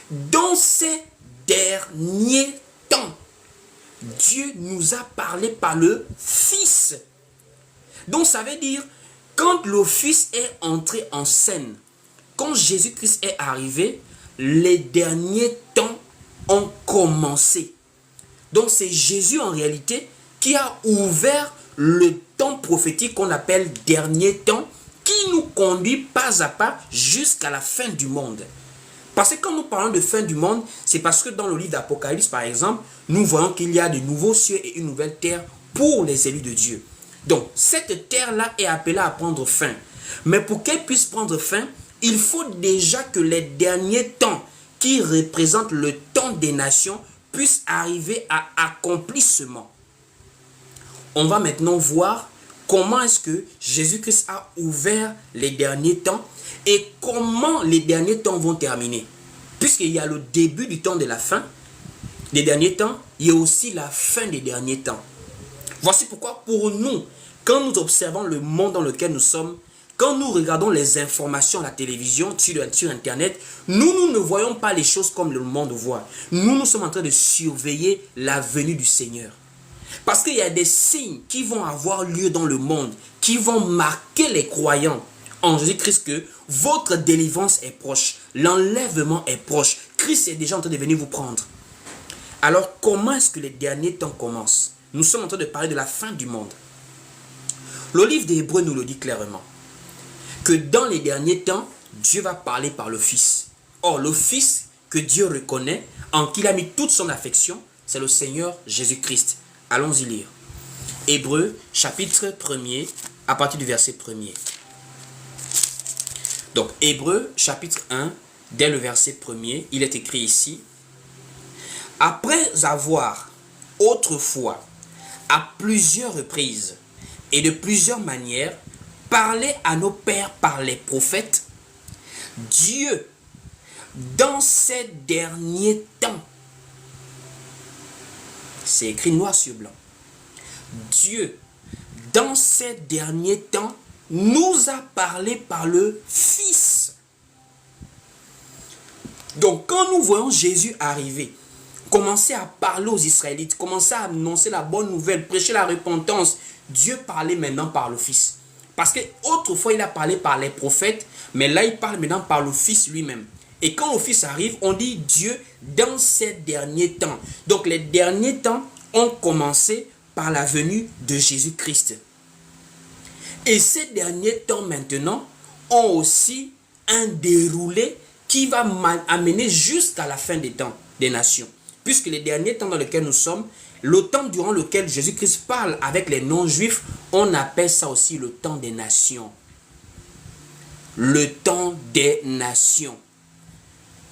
Dans ces derniers temps, Dieu nous a parlé par le Fils. Donc, ça veut dire, quand le Fils est entré en scène, quand Jésus-Christ est arrivé, les derniers temps ont commencé. Donc c'est Jésus en réalité qui a ouvert le temps prophétique qu'on appelle dernier temps, qui nous conduit pas à pas jusqu'à la fin du monde. Parce que quand nous parlons de fin du monde, c'est parce que dans le livre d'Apocalypse par exemple, nous voyons qu'il y a de nouveaux cieux et une nouvelle terre pour les élus de Dieu. Donc cette terre-là est appelée à prendre fin. Mais pour qu'elle puisse prendre fin, il faut déjà que les derniers temps qui représentent le temps des nations puissent arriver à accomplissement. On va maintenant voir comment est-ce que Jésus-Christ a ouvert les derniers temps et comment les derniers temps vont terminer. Puisqu'il y a le début du temps de la fin des derniers temps, il y a aussi la fin des derniers temps. Voici pourquoi pour nous, quand nous observons le monde dans lequel nous sommes, quand nous regardons les informations à la télévision, sur Internet, nous ne voyons pas les choses comme le monde voit. Nous sommes en train de surveiller la venue du Seigneur. Parce qu'il y a des signes qui vont avoir lieu dans le monde, qui vont marquer les croyants en Jésus-Christ que votre délivrance est proche, l'enlèvement est proche, Christ est déjà en train de venir vous prendre. Alors comment est-ce que les derniers temps commencent? Nous sommes en train de parler de la fin du monde. Le livre des Hébreux nous le dit clairement, que dans les derniers temps, Dieu va parler par le Fils. Or, le Fils que Dieu reconnaît, en qui il a mis toute son affection, c'est le Seigneur Jésus-Christ. Allons-y lire. Hébreux, chapitre 1er, à partir du verset 1er. Donc, Hébreux, chapitre 1, dès le verset 1er, il est écrit ici. Après avoir autrefois, à plusieurs reprises et de plusieurs manières, parlé à nos pères par les prophètes, Dieu, dans ces derniers temps, c'est écrit noir sur blanc, Dieu, dans ces derniers temps, nous a parlé par le Fils. Donc, quand nous voyons Jésus arriver, commencer à parler aux Israélites, commencer à annoncer la bonne nouvelle, prêcher la repentance, Dieu parlait maintenant par le Fils. Parce qu'autrefois, il a parlé par les prophètes, mais là, il parle maintenant par le Fils lui-même. Et quand le Fils arrive, on dit Dieu dans ces derniers temps. Donc, les derniers temps ont commencé par la venue de Jésus-Christ. Et ces derniers temps maintenant ont aussi un déroulé qui va amener jusqu'à la fin des temps des nations. Puisque les derniers temps dans lesquels nous sommes, le temps durant lequel Jésus-Christ parle avec les non-juifs, on appelle ça aussi le temps des nations. Le temps des nations.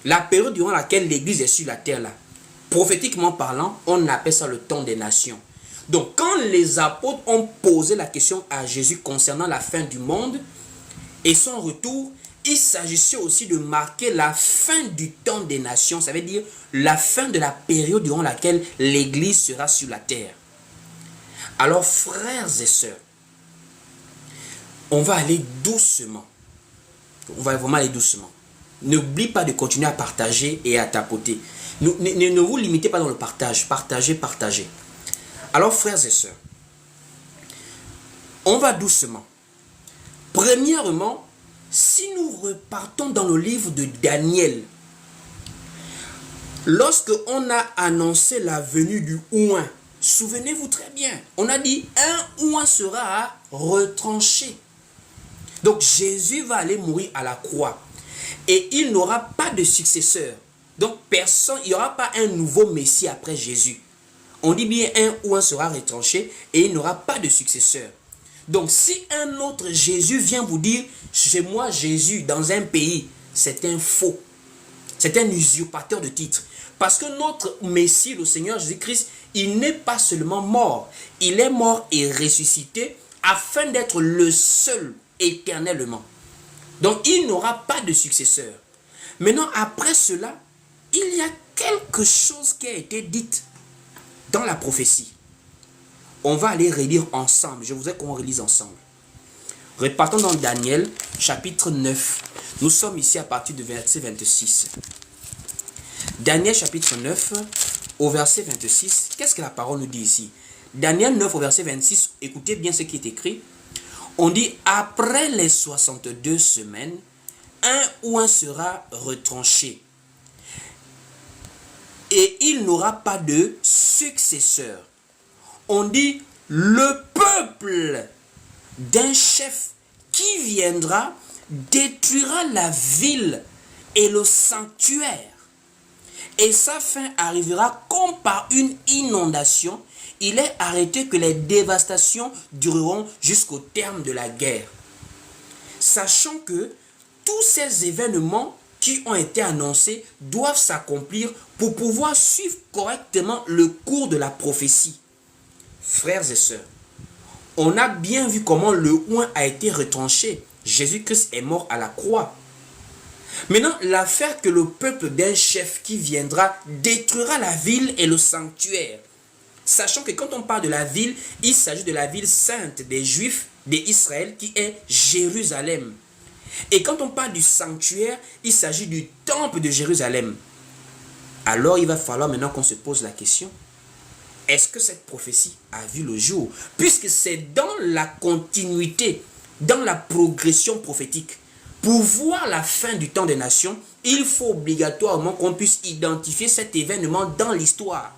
La période durant laquelle l'Église est sur la terre là, prophétiquement parlant, on appelle ça le temps des nations. Donc quand les apôtres ont posé la question à Jésus concernant la fin du monde et son retour, il s'agissait aussi de marquer la fin du temps des nations, ça veut dire la fin de la période durant laquelle l'Église sera sur la terre. Alors frères et sœurs, on va aller doucement. On va vraiment aller doucement. N'oublie pas de continuer à partager et à tapoter. Ne vous limitez pas dans le partage. Partagez, partagez. Alors frères et sœurs, on va doucement. Premièrement, si nous repartons dans le livre de Daniel, lorsque on a annoncé la venue du Ouin, souvenez-vous très bien, on a dit un Ouin sera retranché. Donc Jésus va aller mourir à la croix et il n'aura pas de successeur. Donc personne, il n'y aura pas un nouveau Messie après Jésus. On dit bien un Ouin sera retranché et il n'aura pas de successeur. Donc si un autre Jésus vient vous dire chez moi Jésus dans un pays, c'est un faux. C'est un usurpateur de titre. Parce que notre Messie, le Seigneur Jésus-Christ, il n'est pas seulement mort. Il est mort et ressuscité afin d'être le seul éternellement. Donc, il n'aura pas de successeur. Maintenant, après cela, il y a quelque chose qui a été dit dans la prophétie. On va aller relire ensemble. Je voudrais qu'on relise ensemble. Repartons dans Daniel, chapitre 9. Nous sommes ici à partir du verset 26. Daniel, chapitre 9, au verset 26. Qu'est-ce que la parole nous dit ici? Daniel 9, au verset 26. Écoutez bien ce qui est écrit. On dit, après les 62 semaines, un ou un sera retranché. Et il n'aura pas de successeur. On dit, le peuple d'un chef qui viendra détruira la ville et le sanctuaire. Et sa fin arrivera comme par une inondation. Il est arrêté que les dévastations dureront jusqu'au terme de la guerre. Sachant que tous ces événements qui ont été annoncés doivent s'accomplir pour pouvoir suivre correctement le cours de la prophétie. Frères et sœurs, on a bien vu comment le oint a été retranché. Jésus-Christ est mort à la croix. Maintenant, l'affaire que le peuple d'un chef qui viendra détruira la ville et le sanctuaire. Sachant que quand on parle de la ville, il s'agit de la ville sainte des Juifs d'Israël qui est Jérusalem. Et quand on parle du sanctuaire, il s'agit du temple de Jérusalem. Alors il va falloir maintenant qu'on se pose la question. Est-ce que cette prophétie a vu le jour? Puisque c'est dans la continuité, dans la progression prophétique. Pour voir la fin du temps des nations, il faut obligatoirement qu'on puisse identifier cet événement dans l'histoire.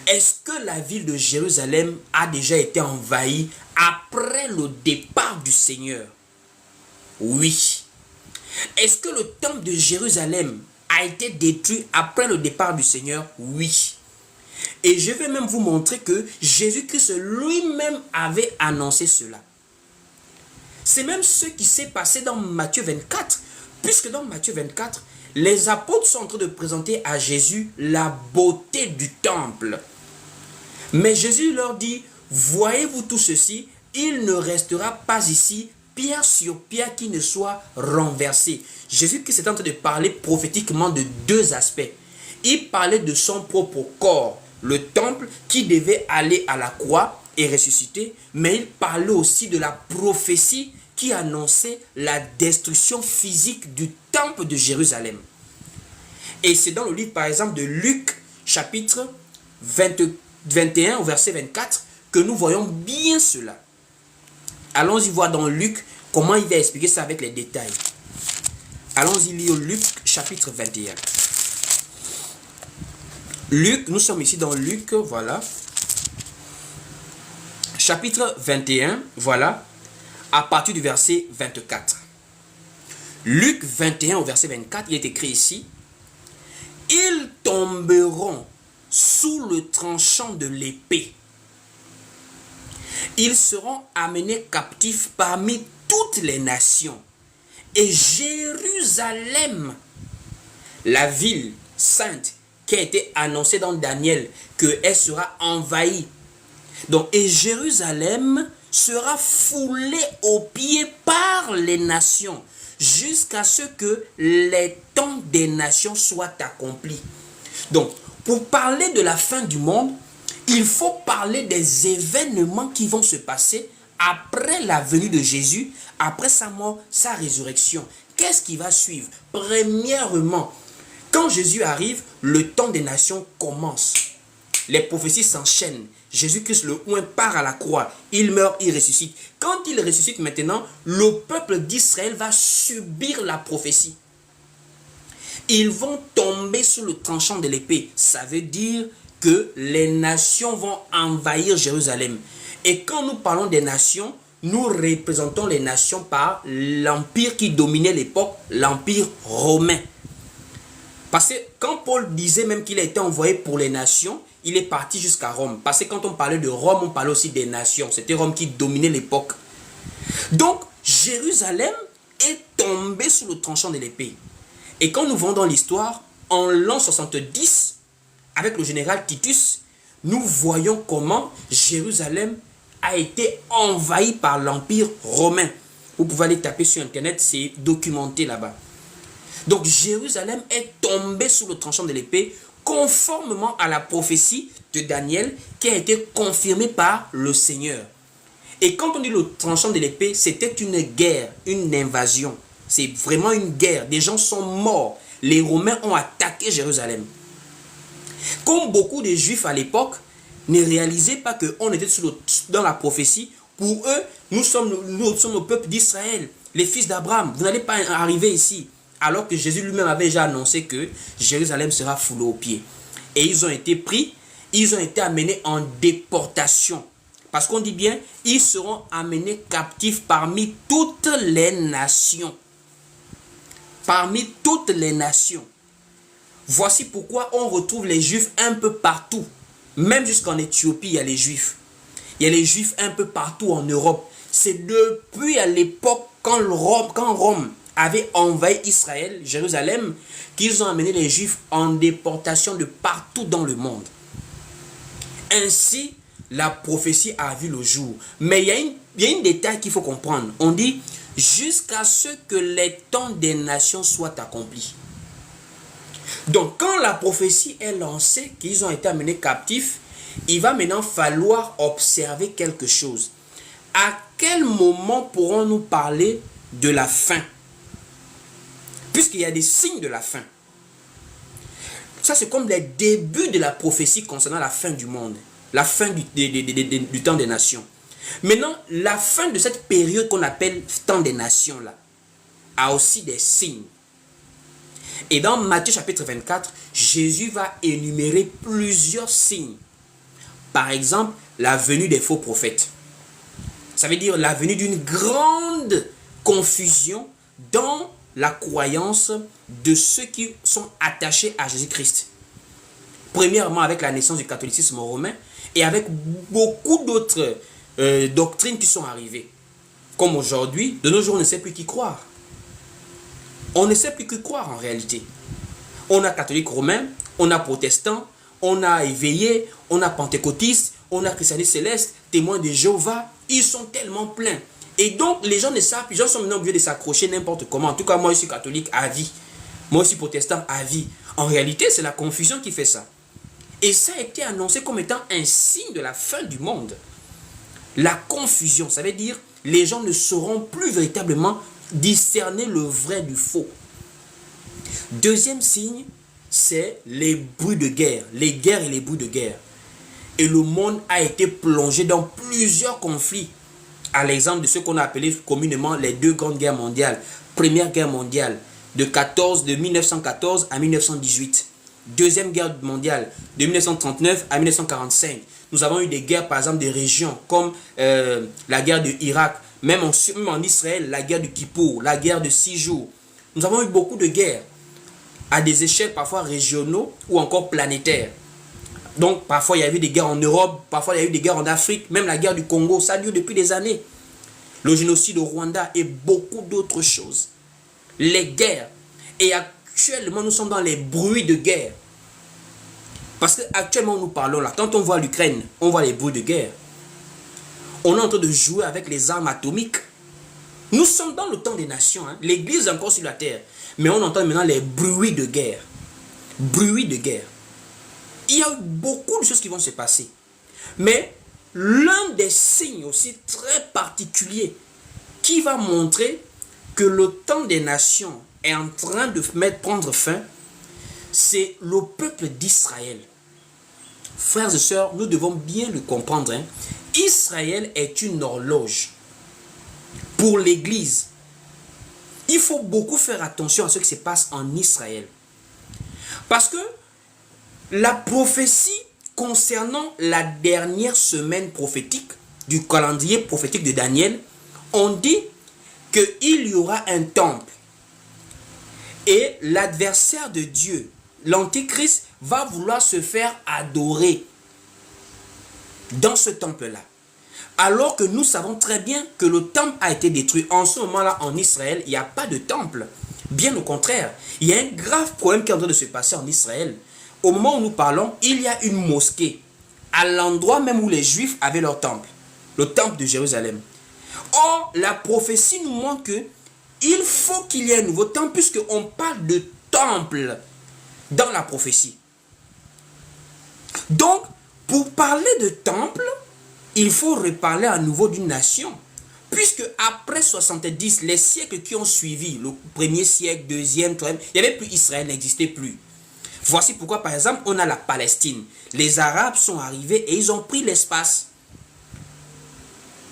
Est-ce que la ville de Jérusalem a déjà été envahie après le départ du Seigneur? Oui. Est-ce que le temple de Jérusalem a été détruit après le départ du Seigneur? Oui. Et je vais même vous montrer que Jésus-Christ lui-même avait annoncé cela. C'est même ce qui s'est passé dans Matthieu 24. Puisque dans Matthieu 24, les apôtres sont en train de présenter à Jésus la beauté du temple. Mais Jésus leur dit, voyez-vous tout ceci, il ne restera pas ici pierre sur pierre qui ne soit renversée. Jésus-Christ est en train de parler prophétiquement de deux aspects. Il parlait de son propre corps, le temple qui devait aller à la croix et ressusciter, mais il parlait aussi de la prophétie qui annonçait la destruction physique du temple de Jérusalem. Et c'est dans le livre par exemple de Luc, chapitre 21 au verset 24, que nous voyons bien cela. Allons-y voir dans Luc comment il va expliquer ça avec les détails. Allons-y lire Luc, chapitre 21. Luc, nous sommes ici dans Luc, voilà. Chapitre 21, voilà, à partir du verset 24. Luc 21 au verset 24, il est écrit ici, « Ils tomberont sous le tranchant de l'épée. Ils seront amenés captifs parmi toutes les nations. Et Jérusalem, la ville sainte qui a été annoncée dans Daniel, qu'elle sera envahie. Donc, et Jérusalem sera foulée aux pieds par les nations, jusqu'à ce que les temps des nations soient accomplis. » Donc, pour parler de la fin du monde, il faut parler des événements qui vont se passer après la venue de Jésus, après sa mort, sa résurrection. Qu'est-ce qui va suivre? Premièrement, quand Jésus arrive, le temps des nations commence. Les prophéties s'enchaînent. Jésus-Christ, le oint, part à la croix. Il meurt, il ressuscite. Quand il ressuscite maintenant, le peuple d'Israël va subir la prophétie. Ils vont tomber sous le tranchant de l'épée. Ça veut dire que les nations vont envahir Jérusalem. Et quand nous parlons des nations, nous représentons les nations par l'empire qui dominait l'époque, l'empire romain. Parce que quand Paul disait même qu'il a été envoyé pour les nations, il est parti jusqu'à Rome. Parce que quand on parlait de Rome, on parlait aussi des nations. C'était Rome qui dominait l'époque. Donc, Jérusalem est tombé sous le tranchant de l'épée. Et quand nous voyons dans l'histoire, en l'an 70, avec le général Titus, nous voyons comment Jérusalem a été envahi par l'Empire romain. Vous pouvez aller taper sur Internet, c'est documenté là-bas. Donc Jérusalem est tombée sous le tranchant de l'épée, conformément à la prophétie de Daniel qui a été confirmée par le Seigneur. Et quand on dit le tranchant de l'épée, c'était une guerre, une invasion. C'est vraiment une guerre. Des gens sont morts. Les Romains ont attaqué Jérusalem. Comme beaucoup de Juifs à l'époque ne réalisaient pas qu'on était dans la prophétie, pour eux, nous sommes le peuple d'Israël, les fils d'Abraham. Vous n'allez pas arriver ici. Alors que Jésus lui-même avait déjà annoncé que Jérusalem sera foulée aux pieds. Et ils ont été pris, ils ont été amenés en déportation. Parce qu'on dit bien, ils seront amenés captifs parmi toutes les nations. Parmi toutes les nations. Voici pourquoi on retrouve les Juifs un peu partout. Même jusqu'en Éthiopie, il y a les Juifs. Il y a les Juifs un peu partout en Europe. C'est depuis à l'époque quand Rome avait envahi Israël, Jérusalem, qu'ils ont amené les Juifs en déportation de partout dans le monde. Ainsi, la prophétie a vu le jour. Mais il y a un détail qu'il faut comprendre. On dit, jusqu'à ce que les temps des nations soient accomplis. Donc, quand la prophétie est lancée, qu'ils ont été amenés captifs, il va maintenant falloir observer quelque chose. À quel moment pourrons-nous parler de la fin? Puisqu'il y a des signes de la fin. Ça, c'est comme les débuts de la prophétie concernant la fin du monde. La fin du temps des nations. Maintenant, la fin de cette période qu'on appelle temps des nations là, a aussi des signes. Et dans Matthieu chapitre 24, Jésus va énumérer plusieurs signes. Par exemple, la venue des faux prophètes. Ça veut dire la venue d'une grande confusion dans la croyance de ceux qui sont attachés à Jésus-Christ. Premièrement, avec la naissance du catholicisme romain et avec beaucoup d'autres doctrines qui sont arrivées. Comme aujourd'hui, de nos jours, on ne sait plus qui croire. On ne sait plus qui croire en réalité. On a catholique romain, on a protestant, on a éveillé, on a pentecôtiste, on a christianisme céleste, témoins de Jéhovah. Ils sont tellement pleins. Et donc, les gens ne savent, les gens sont maintenant obligés de s'accrocher n'importe comment. En tout cas, moi, je suis catholique à vie. Moi, je suis protestant à vie. En réalité, c'est la confusion qui fait ça. Et ça a été annoncé comme étant un signe de la fin du monde. La confusion, ça veut dire les gens ne sauront plus véritablement discerner le vrai du faux. Deuxième signe, c'est les bruits de guerre. Les guerres et les bruits de guerre. Et le monde a été plongé dans plusieurs conflits. À l'exemple de ce qu'on a appelé communément les deux grandes guerres mondiales. Première guerre mondiale de 1914 à 1918. Deuxième guerre mondiale de 1939 à 1945. Nous avons eu des guerres par exemple des régions comme la guerre de Irak. Même en Israël, la guerre de Kippour, la guerre de 6 jours. Nous avons eu beaucoup de guerres à des échelles parfois régionaux ou encore planétaires. Donc parfois il y a eu des guerres en Europe, parfois il y a eu des guerres en Afrique, même la guerre du Congo, ça dure depuis des années. Le génocide au Rwanda et beaucoup d'autres choses. Les guerres. Et actuellement nous sommes dans les bruits de guerre. Parce qu'actuellement nous parlons là, quand on voit l'Ukraine, on voit les bruits de guerre. On est en train de jouer avec les armes atomiques. Nous sommes dans le temps des nations. Hein. L'église est encore sur la terre. Mais on entend maintenant les bruits de guerre. Bruits de guerre. Il y a beaucoup de choses qui vont se passer. Mais l'un des signes aussi très particuliers qui va montrer que le temps des nations est en train de prendre fin, c'est le peuple d'Israël. Frères et sœurs, nous devons bien le comprendre. Hein. Israël est une horloge pour l'Église. Il faut beaucoup faire attention à ce qui se passe en Israël. Parce que la prophétie concernant la dernière semaine prophétique du calendrier prophétique de Daniel, on dit qu'il y aura un temple. Et l'adversaire de Dieu, l'Antichrist, va vouloir se faire adorer dans ce temple-là. Alors que nous savons très bien que le temple a été détruit. En ce moment-là, en Israël, il n'y a pas de temple. Bien au contraire, il y a un grave problème qui est en train de se passer en Israël. Au moment où nous parlons, il y a une mosquée, à l'endroit même où les Juifs avaient leur temple. le temple de Jérusalem. Or, la prophétie nous montre que il faut qu'il y ait un nouveau temple, puisqu'on parle de temple dans la prophétie. Donc, pour parler de temple, il faut reparler à nouveau d'une nation. Puisque après 70, les siècles qui ont suivi, le premier siècle, deuxième, troisième, il n'y avait plus Israël, n'existait plus. Voici pourquoi, par exemple, on a la Palestine. Les Arabes sont arrivés et ils ont pris l'espace.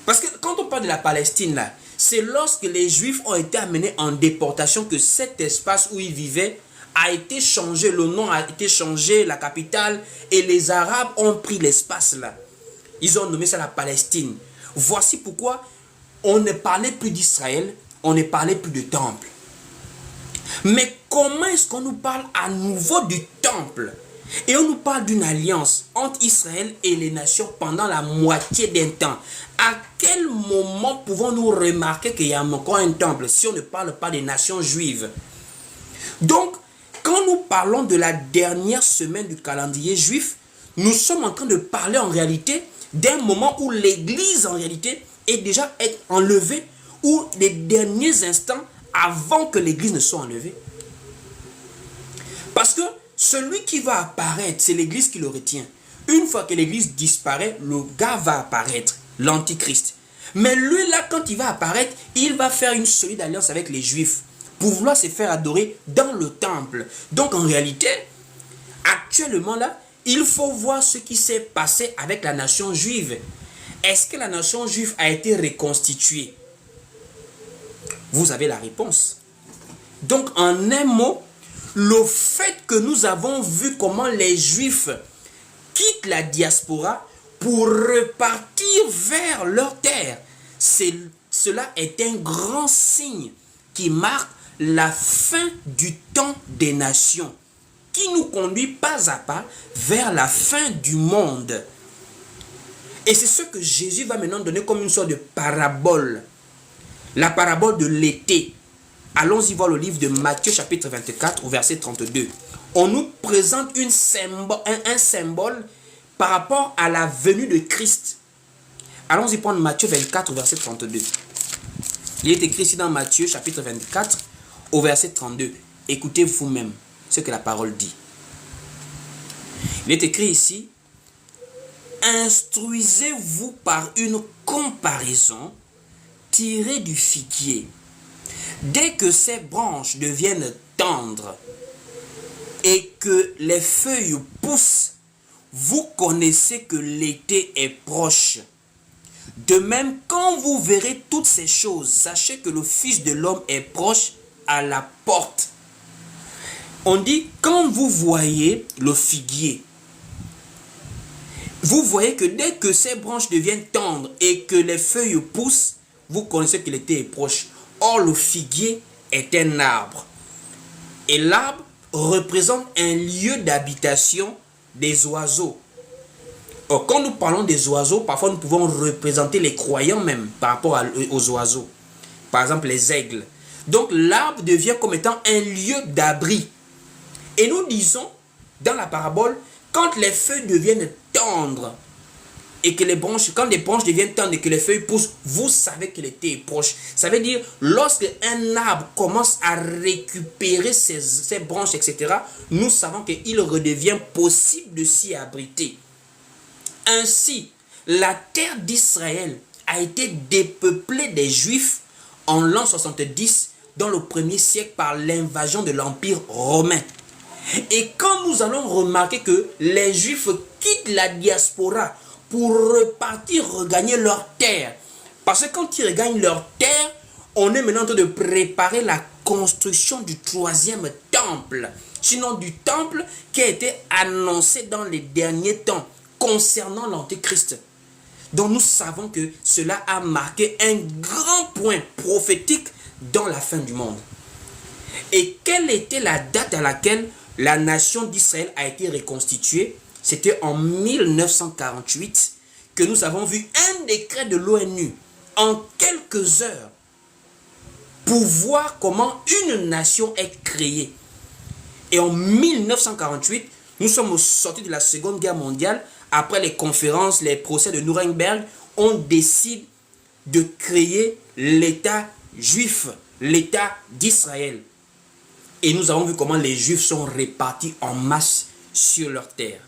Parce que quand on parle de la Palestine, là, c'est lorsque les Juifs ont été amenés en déportation que cet espace où ils vivaient a été changé, le nom a été changé, la capitale, et les Arabes ont pris l'espace là. Ils ont nommé ça la Palestine. Voici pourquoi on ne parlait plus d'Israël, on ne parlait plus de temple. Mais comment est-ce qu'on nous parle à nouveau du temple? Et on nous parle d'une alliance entre Israël et les nations pendant la moitié d'un temps. À quel moment pouvons-nous remarquer qu'il y a encore un temple si on ne parle pas des nations juives? Donc, quand nous parlons de la dernière semaine du calendrier juif, nous sommes en train de parler en réalité d'un moment où l'Église en réalité est déjà enlevée, ou les derniers instants avant que l'Église ne soit enlevée. Parce que celui qui va apparaître, c'est l'Église qui le retient. Une fois que l'Église disparaît, le gars va apparaître, l'Antichrist. Mais lui là, quand il va apparaître, il va faire une solide alliance avec les Juifs pour vouloir se faire adorer dans le temple. Donc en réalité, actuellement là, il faut voir ce qui s'est passé avec la nation juive. Est-ce que la nation juive a été reconstituée? Vous avez la réponse. Donc en un mot, le fait que nous avons vu comment les Juifs quittent la diaspora pour repartir vers leur terre, cela est un grand signe qui marque la fin du temps des nations, qui nous conduit pas à pas vers la fin du monde. Et c'est ce que Jésus va maintenant donner comme une sorte de parabole. La parabole de l'été. Allons-y voir le livre de Matthieu chapitre 24 au verset 32. On nous présente un symbole par rapport à la venue de Christ. Allons-y prendre Matthieu 24 au verset 32. Il est écrit ici dans Matthieu chapitre 24 au verset 32. Écoutez vous-même ce que la parole dit. Il est écrit ici: instruisez-vous par une comparaison tirée du figuier. Dès que ses branches deviennent tendres et que les feuilles poussent, vous connaissez que l'été est proche. De même, quand vous verrez toutes ces choses, sachez que le Fils de l'homme est proche à la porte. On dit, quand vous voyez le figuier, vous voyez que dès que ces branches deviennent tendres et que les feuilles poussent, vous connaissez que l'été est proche. Or, le figuier est un arbre. Et l'arbre représente un lieu d'habitation des oiseaux. Or, quand nous parlons des oiseaux, parfois nous pouvons représenter les croyants même par rapport aux oiseaux. Par exemple, les aigles. Donc, l'arbre devient comme étant un lieu d'abri. Et nous disons, dans la parabole, quand les feuilles deviennent tendres, et que quand les branches deviennent tendres et que les feuilles poussent, vous savez que l'été est proche. Ça veut dire, lorsque un arbre commence à récupérer ses branches, etc., nous savons qu'il redevient possible de s'y abriter. Ainsi, la terre d'Israël a été dépeuplée des Juifs en l'an 70 dans le 1er siècle par l'invasion de l'Empire romain. Et quand nous allons remarquer que les Juifs quittent la diaspora pour repartir regagner leur terre. Parce que quand ils regagnent leur terre, on est maintenant en train de préparer la construction du 3e temple. Sinon du temple qui a été annoncé dans les derniers temps concernant l'Antéchrist. Donc nous savons que cela a marqué un grand point prophétique dans la fin du monde. Et quelle était la date à laquelle la nation d'Israël a été reconstituée? C'était en 1948 que nous avons vu un décret de l'ONU en quelques heures pour voir comment une nation est créée. Et en 1948, nous sommes sortis de la Seconde Guerre mondiale après les conférences, les procès de Nuremberg, on décide de créer l'État juif, l'État d'Israël. Et nous avons vu comment les Juifs sont répartis en masse sur leur terre.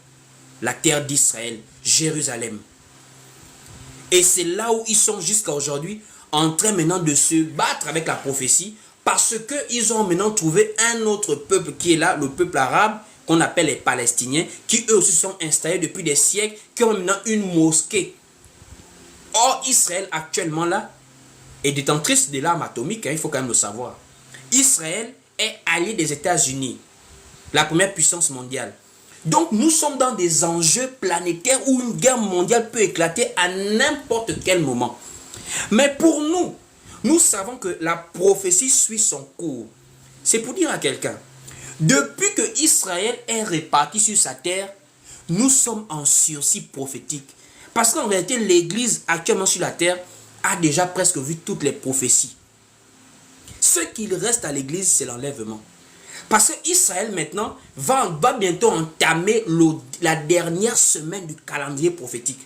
La terre d'Israël, Jérusalem. Et c'est là où ils sont jusqu'à aujourd'hui en train maintenant de se battre avec la prophétie parce qu'ils ont maintenant trouvé un autre peuple qui est là, le peuple arabe, qu'on appelle les Palestiniens, qui eux aussi sont installés depuis des siècles, qui ont maintenant une mosquée. Or, Israël actuellement là est détentrice de l'arme atomique, il faut quand même le savoir. Israël est allié des États-Unis, la première puissance mondiale. Donc nous sommes dans des enjeux planétaires où une guerre mondiale peut éclater à n'importe quel moment. Mais pour nous, nous savons que la prophétie suit son cours. C'est pour dire à quelqu'un, depuis que Israël est réparti sur sa terre, nous sommes en sursis prophétique. Parce qu'en réalité, l'Église actuellement sur la terre a déjà presque vu toutes les prophéties. Ce qu'il reste à l'Église, c'est l'enlèvement. Parce qu'Israël maintenant va bientôt entamer la dernière semaine du calendrier prophétique.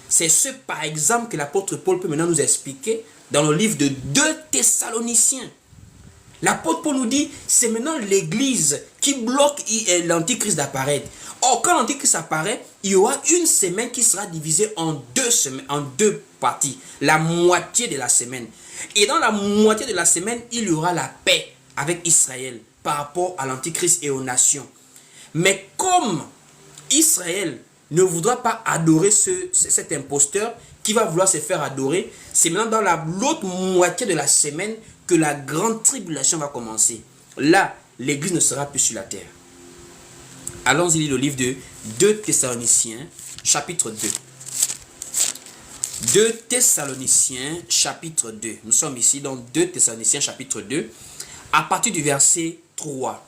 C'est ce par exemple que l'apôtre Paul peut maintenant nous expliquer dans le livre de 2 Thessaloniciens. L'apôtre Paul nous dit, c'est maintenant l'Église qui bloque l'Antichrist d'apparaître. Or, quand l'Antichrist apparaît, il y aura une semaine qui sera divisée en deux parties. La moitié de la semaine. Et dans la moitié de la semaine, il y aura la paix avec Israël par rapport à l'Antichrist et aux nations. Mais comme Israël ne voudra pas adorer cet imposteur qui va vouloir se faire adorer, c'est maintenant dans l'autre moitié de la semaine que la grande tribulation va commencer. Là, l'Église ne sera plus sur la terre. Allons-y lire le livre de 2 Thessaloniciens, chapitre 2. 2 Thessaloniciens, chapitre 2. Nous sommes ici dans 2 Thessaloniciens, chapitre 2, à partir du verset 3.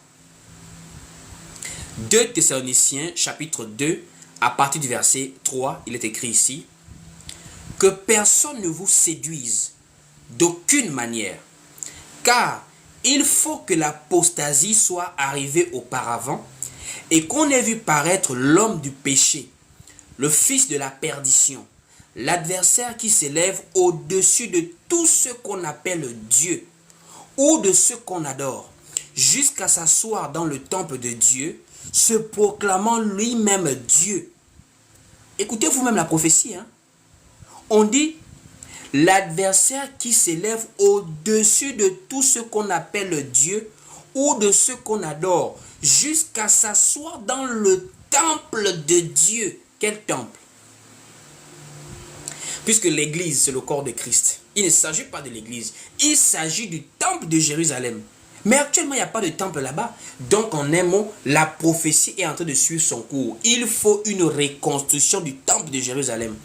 2 Thessaloniciens, chapitre 2, à partir du verset 3, il est écrit ici, « Que personne ne vous séduise d'aucune manière, car il faut que l'apostasie soit arrivée auparavant et qu'on ait vu paraître l'homme du péché, le fils de la perdition, l'adversaire qui s'élève au-dessus de tout ce qu'on appelle Dieu ou de ce qu'on adore, jusqu'à s'asseoir dans le temple de Dieu, se proclamant lui-même Dieu. » Écoutez vous-même la prophétie. On dit, l'adversaire qui s'élève au-dessus de tout ce qu'on appelle Dieu ou de ce qu'on adore, jusqu'à s'asseoir dans le temple de Dieu. Quel temple? Puisque l'église, c'est le corps de Christ. Il ne s'agit pas de l'église. Il s'agit du temple de Jérusalem. Mais actuellement, il n'y a pas de temple là-bas. Donc, en un mot, la prophétie est en train de suivre son cours. Il faut une reconstruction du temple de Jérusalem.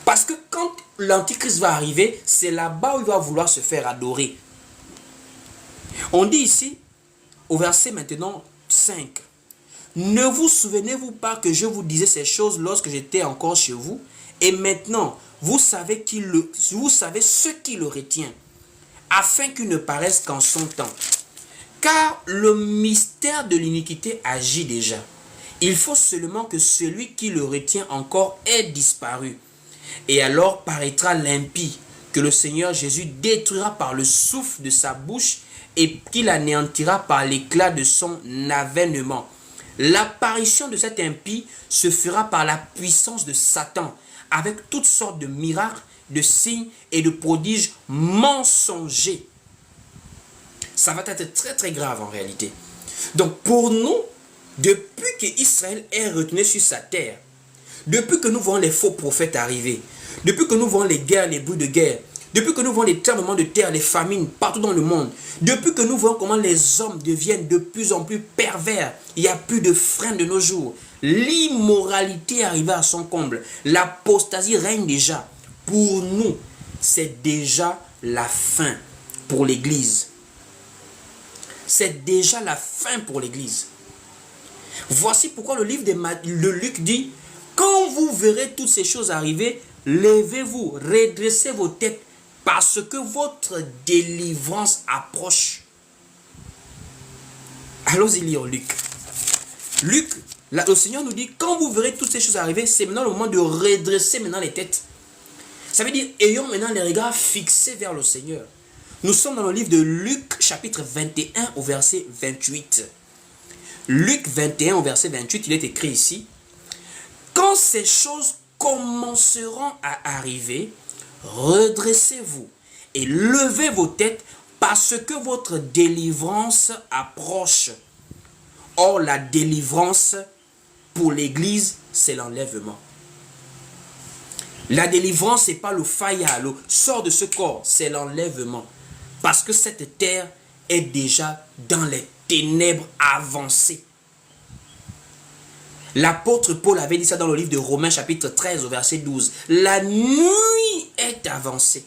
Parce que quand l'Antichrist va arriver, c'est là-bas où il va vouloir se faire adorer. On dit ici, au verset maintenant 5, « Ne vous souvenez-vous pas que je vous disais ces choses lorsque j'étais encore chez vous? Et maintenant, vous savez ce qui le retient, afin qu'il ne paraisse qu'en son temps. Car le mystère de l'iniquité agit déjà. Il faut seulement que celui qui le retient encore ait disparu. Et alors paraîtra l'impie, que le Seigneur Jésus détruira par le souffle de sa bouche et qu'il anéantira par l'éclat de son avènement. L'apparition de cet impie se fera par la puissance de Satan, avec toutes sortes de miracles, de signes et de prodiges mensongers. Ça va être très très grave en réalité. Donc pour nous, depuis qu'Israël est retenu sur sa terre, depuis que nous voyons les faux prophètes arriver, depuis que nous voyons les guerres, les bruits de guerre, depuis que nous voyons les tremblements de terre, les famines partout dans le monde, depuis que nous voyons comment les hommes deviennent de plus en plus pervers, il n'y a plus de frein de nos jours, l'immoralité arrive à son comble, l'apostasie règne déjà. Pour nous, c'est déjà la fin pour l'Église. C'est déjà la fin pour l'Église. Voici pourquoi le livre de Luc dit, quand vous verrez toutes ces choses arriver, levez-vous, redressez vos têtes, parce que votre délivrance approche. Allons-y lire Luc. Le Seigneur nous dit, quand vous verrez toutes ces choses arriver, c'est maintenant le moment de redresser maintenant les têtes. Ça veut dire, ayons maintenant les regards fixés vers le Seigneur. Nous sommes dans le livre de Luc, chapitre 21, au verset 28. Luc 21, au verset 28, il est écrit ici. Quand ces choses commenceront à arriver, redressez-vous et levez vos têtes parce que votre délivrance approche. Or, la délivrance pour l'Église, c'est l'enlèvement. La délivrance, ce n'est pas le faya, le sort de ce corps, c'est l'enlèvement. Parce que cette terre est déjà dans les ténèbres avancées. L'apôtre Paul avait dit ça dans le livre de Romains chapitre 13 au verset 12. La nuit est avancée.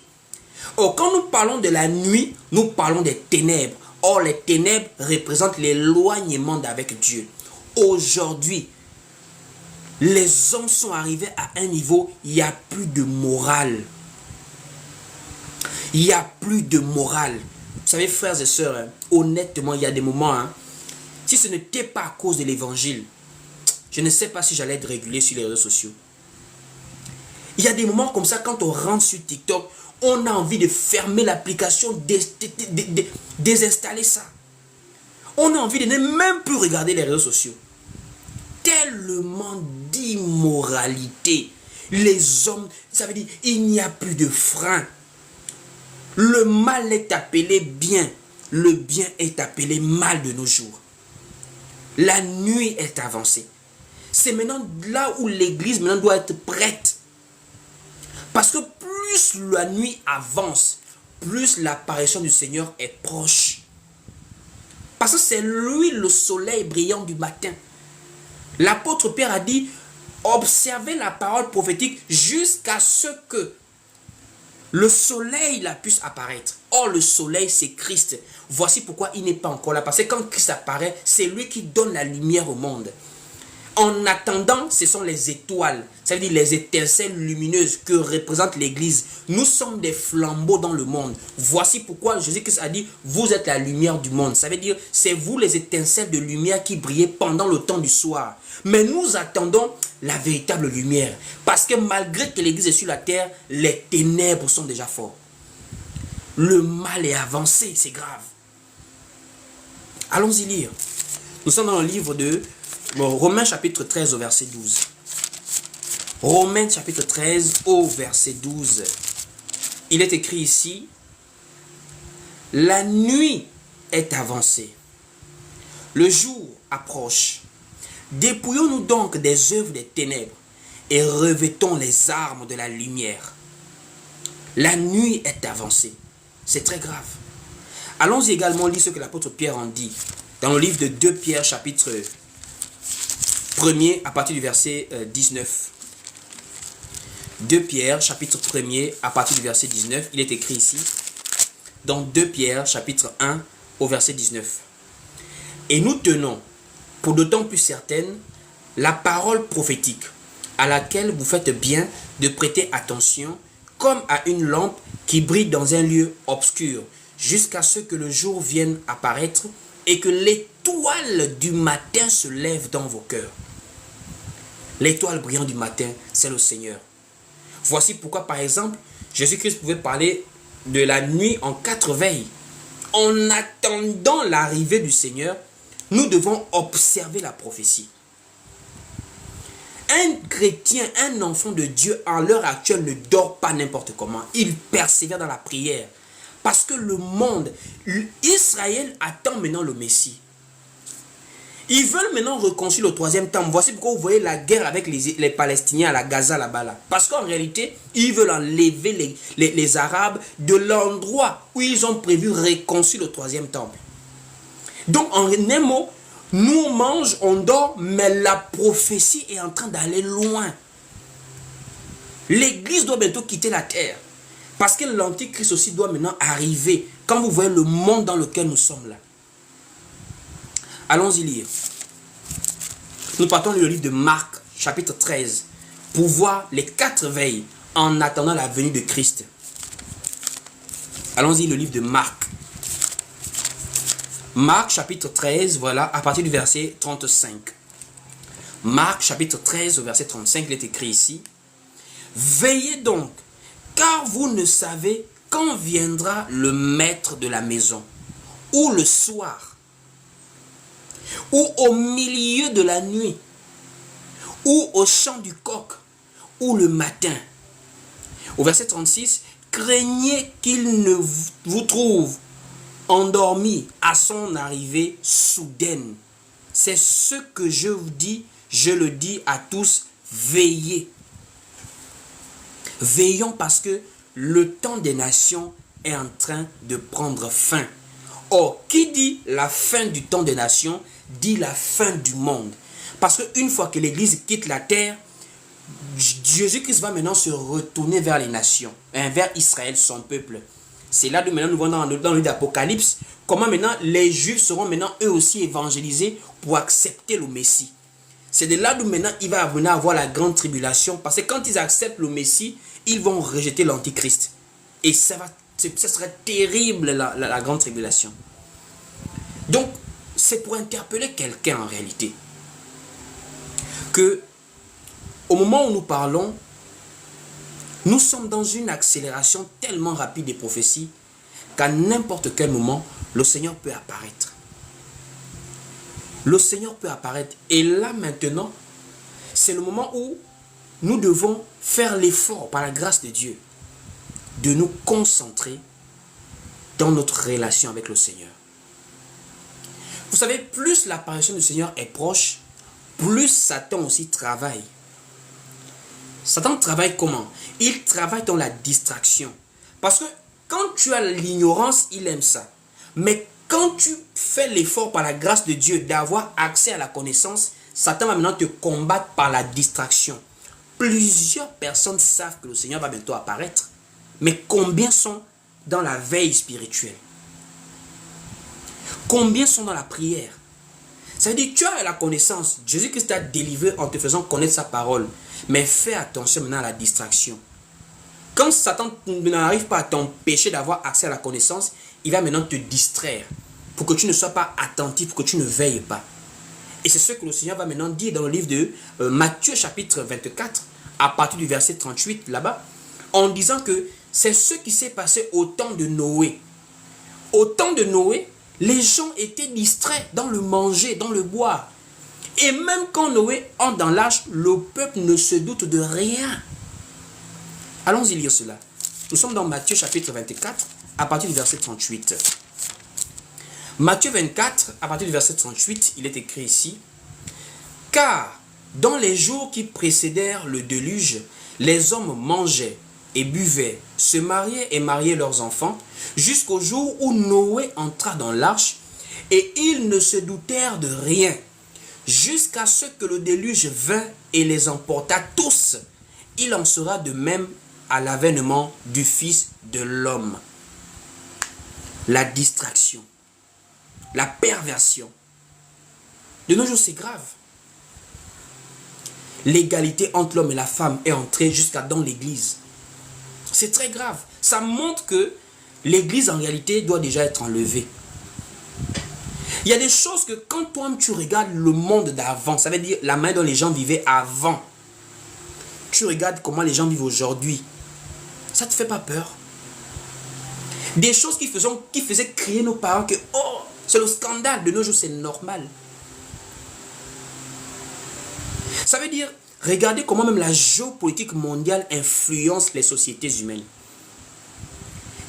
Or, quand nous parlons de la nuit, nous parlons des ténèbres. Or, les ténèbres représentent l'éloignement d'avec Dieu. Aujourd'hui, les hommes sont arrivés à un niveau, il n'y a plus de morale. Il n'y a plus de morale. Vous savez, frères et sœurs, hein, honnêtement, il y a des moments, hein, si ce n'était pas à cause de l'évangile, je ne sais pas si j'allais être régulé sur les réseaux sociaux. Il y a des moments comme ça, quand on rentre sur TikTok, on a envie de fermer l'application, désinstaller ça. On a envie de ne même plus regarder les réseaux sociaux. Tellement d'immoralité. Les hommes, ça veut dire, il n'y a plus de frein. Le mal est appelé bien. Le bien est appelé mal de nos jours. La nuit est avancée. C'est maintenant là où l'église maintenant doit être prête. Parce que plus la nuit avance, plus l'apparition du Seigneur est proche. Parce que c'est lui le soleil brillant du matin. L'apôtre Pierre a dit, observez la parole prophétique jusqu'à ce que le soleil là puisse apparaître. Or, le soleil, c'est Christ. Voici pourquoi il n'est pas encore là. Parce que quand Christ apparaît, c'est lui qui donne la lumière au monde. En attendant, ce sont les étoiles, ça veut dire les étincelles lumineuses que représente l'Église. Nous sommes des flambeaux dans le monde. Voici pourquoi Jésus-Christ a dit, vous êtes la lumière du monde. Ça veut dire, c'est vous les étincelles de lumière qui brillaient pendant le temps du soir. Mais nous attendons la véritable lumière. Parce que malgré que l'Église est sur la terre, les ténèbres sont déjà forts. Le mal est avancé, c'est grave. Allons-y lire. Nous sommes dans le livre de Romains chapitre 13 au verset 12. Romains chapitre 13 au verset 12. Il est écrit ici, la nuit est avancée, le jour approche. Dépouillons-nous donc des œuvres des ténèbres et revêtons les armes de la lumière. La nuit est avancée. C'est très grave. Allons-y également lire ce que l'apôtre Pierre en dit dans le livre de 2 Pierre chapitre 1er à partir du verset 19. 2 Pierre chapitre 1er à partir du verset 19. Il est écrit ici dans 2 Pierre chapitre 1 au verset 19. Et nous tenons pour d'autant plus certaine la parole prophétique à laquelle vous faites bien de prêter attention comme à une lampe qui brille dans un lieu obscur jusqu'à ce que le jour vienne apparaître et que l'étoile du matin se lève dans vos cœurs. L'étoile brillante du matin, c'est le Seigneur. Voici pourquoi, par exemple, Jésus-Christ pouvait parler de la nuit en 4 veilles. En attendant l'arrivée du Seigneur, nous devons observer la prophétie. Un chrétien, un enfant de Dieu, en l'heure actuelle, ne dort pas n'importe comment. Il persévère dans la prière. Parce que le monde, Israël attend maintenant le Messie. Ils veulent maintenant reconstruire le 3e temple. Voici pourquoi vous voyez la guerre avec les Palestiniens à la Gaza là-bas. Là. Parce qu'en réalité, ils veulent enlever les Arabes de l'endroit où ils ont prévu reconstruire le 3e temple. Donc en un mot, nous on mange, on dort, mais la prophétie est en train d'aller loin. L'Église doit bientôt quitter la terre. Parce que l'Antichrist aussi doit maintenant arriver. Quand vous voyez le monde dans lequel nous sommes là. Allons-y lire. Nous partons du livre de Marc, chapitre 13, pour voir les 4 veilles en attendant la venue de Christ. Allons-y, le livre de Marc. Marc, chapitre 13, voilà, à partir du verset 35. Marc, chapitre 13, au verset 35, il est écrit ici. Veillez donc, Car vous ne savez quand viendra le maître de la maison, ou le soir, ou au milieu de la nuit, ou au chant du coq, ou le matin. Au verset 36, craignez qu'il ne vous trouve endormi à son arrivée soudaine. C'est ce que je vous dis, je le dis à tous, veillez. Veillons parce que le temps des nations est en train de prendre fin. Or, qui dit la fin du temps des nations, dit la fin du monde. Parce qu'une fois que l'Église quitte la terre, Jésus-Christ va maintenant se retourner vers les nations, vers Israël, son peuple. C'est là où maintenant nous voyons dans le livre d'Apocalypse, comment maintenant les Juifs seront maintenant eux aussi évangélisés pour accepter le Messie. C'est de là où maintenant il va venir avoir la grande tribulation, parce que quand ils acceptent le Messie, ils vont rejeter l'Antichrist. Et ça serait terrible la grande tribulation. Donc, c'est pour interpeller quelqu'un en réalité. Que, au moment où nous parlons, nous sommes dans une accélération tellement rapide des prophéties qu'à n'importe quel moment, le Seigneur peut apparaître. Le Seigneur peut apparaître. Et là maintenant, c'est le moment où nous devons faire l'effort par la grâce de Dieu de nous concentrer dans notre relation avec le Seigneur. Vous savez, plus l'apparition du Seigneur est proche, plus Satan aussi travaille. Satan travaille comment? Il travaille dans la distraction. Parce que quand tu as l'ignorance, il aime ça. Mais quand tu fais l'effort par la grâce de Dieu d'avoir accès à la connaissance, Satan va maintenant te combattre par la distraction. Plusieurs personnes savent que le Seigneur va bientôt apparaître. Mais combien sont dans la veille spirituelle? Combien sont dans la prière? Ça veut dire que tu as la connaissance. Jésus-Christ t'a délivré en te faisant connaître sa parole. Mais fais attention maintenant à la distraction. Quand Satan n'arrive pas à t'empêcher d'avoir accès à la connaissance, il va maintenant te distraire pour que tu ne sois pas attentif, pour que tu ne veilles pas. Et c'est ce que le Seigneur va maintenant dire dans le livre de Matthieu chapitre 24, à partir du verset 38 là-bas, en disant que c'est ce qui s'est passé au temps de Noé. Au temps de Noé, les gens étaient distraits dans le manger, dans le boire. Et même quand Noé entre dans l'arche, le peuple ne se doute de rien. Allons-y lire cela. Nous sommes dans Matthieu chapitre 24, à partir du verset 38. Matthieu 24, à partir du verset 38, il est écrit ici: Car dans les jours qui précédèrent le déluge, les hommes mangeaient et buvaient, se mariaient et mariaient leurs enfants, jusqu'au jour où Noé entra dans l'arche, et ils ne se doutèrent de rien, jusqu'à ce que le déluge vint et les emporta tous. Il en sera de même à l'avènement du Fils de l'homme. La distraction, la perversion. De nos jours, c'est grave. L'égalité entre l'homme et la femme est entrée jusqu'à dans l'église. C'est très grave. Ça montre que l'église, en réalité, doit déjà être enlevée. Il y a des choses que quand toi-même tu regardes le monde d'avant, ça veut dire la manière dont les gens vivaient avant, tu regardes comment les gens vivent aujourd'hui, ça ne te fait pas peur? Des choses qui faisaient crier nos parents que « Oh, c'est le scandale !» De nos jours, c'est normal. Ça veut dire, regardez comment même la géopolitique mondiale influence les sociétés humaines.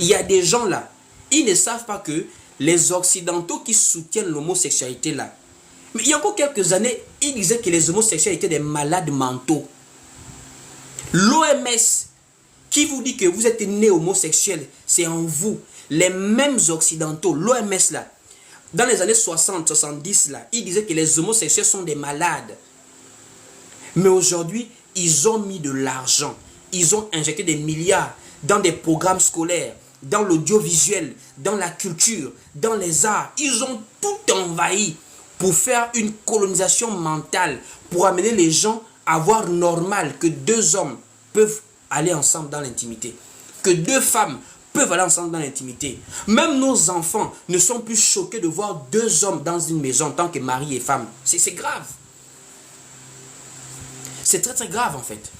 Il y a des gens là, ils ne savent pas que les Occidentaux qui soutiennent l'homosexualité là, mais il y a encore quelques années, ils disaient que les homosexuels étaient des malades mentaux. L'OMS qui vous dit que vous êtes né homosexuel, c'est en vous. Les mêmes Occidentaux, l'OMS là, dans les années 60, 70 là, ils disaient que les homosexuels sont des malades. Mais aujourd'hui, ils ont mis de l'argent, ils ont injecté des milliards dans des programmes scolaires, dans l'audiovisuel, dans la culture, dans les arts. Ils ont tout envahi pour faire une colonisation mentale, pour amener les gens à voir normal que deux hommes peuvent aller ensemble dans l'intimité, que deux femmes peuvent aller ensemble dans l'intimité. Même nos enfants ne sont plus choqués de voir deux hommes dans une maison en tant que mari et femme. C'est grave. C'est très très grave en fait.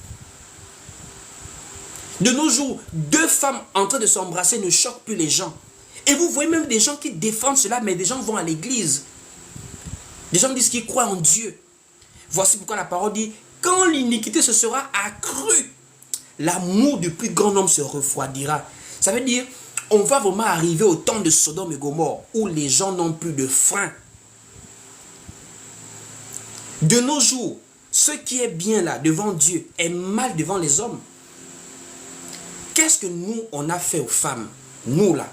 De nos jours, deux femmes en train de s'embrasser ne choquent plus les gens. Et vous voyez même des gens qui défendent cela, mais des gens vont à l'église. Des gens disent qu'ils croient en Dieu. Voici pourquoi la parole dit, quand l'iniquité se sera accrue, l'amour du plus grand homme se refroidira. Ça veut dire, on va vraiment arriver au temps de Sodome et Gomorrhe, où les gens n'ont plus de frein. De nos jours, ce qui est bien là, devant Dieu, est mal devant les hommes. Qu'est-ce que nous, on a fait aux femmes? Nous, là.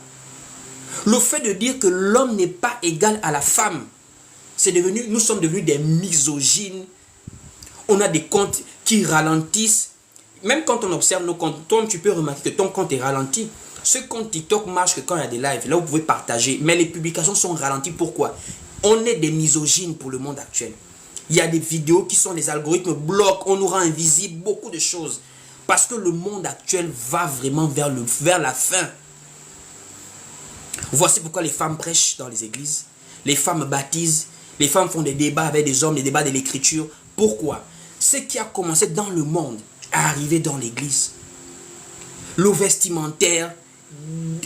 Le fait de dire que l'homme n'est pas égal à la femme, nous sommes devenus des misogynes. On a des comptes qui ralentissent. Même quand on observe nos comptes, toi, tu peux remarquer que ton compte est ralenti. Ce compte TikTok marche que quand il y a des lives. Là, vous pouvez partager. Mais les publications sont ralenties. Pourquoi? On est des misogynes pour le monde actuel. Il y a des vidéos qui sont les algorithmes bloquent. On nous rend invisible beaucoup de choses. Parce que le monde actuel va vraiment vers la fin. Voici pourquoi les femmes prêchent dans les églises. Les femmes baptisent. Les femmes font des débats avec des hommes, des débats de l'écriture. Pourquoi? Ce qui a commencé dans le monde est arrivé dans l'église. Le vestimentaire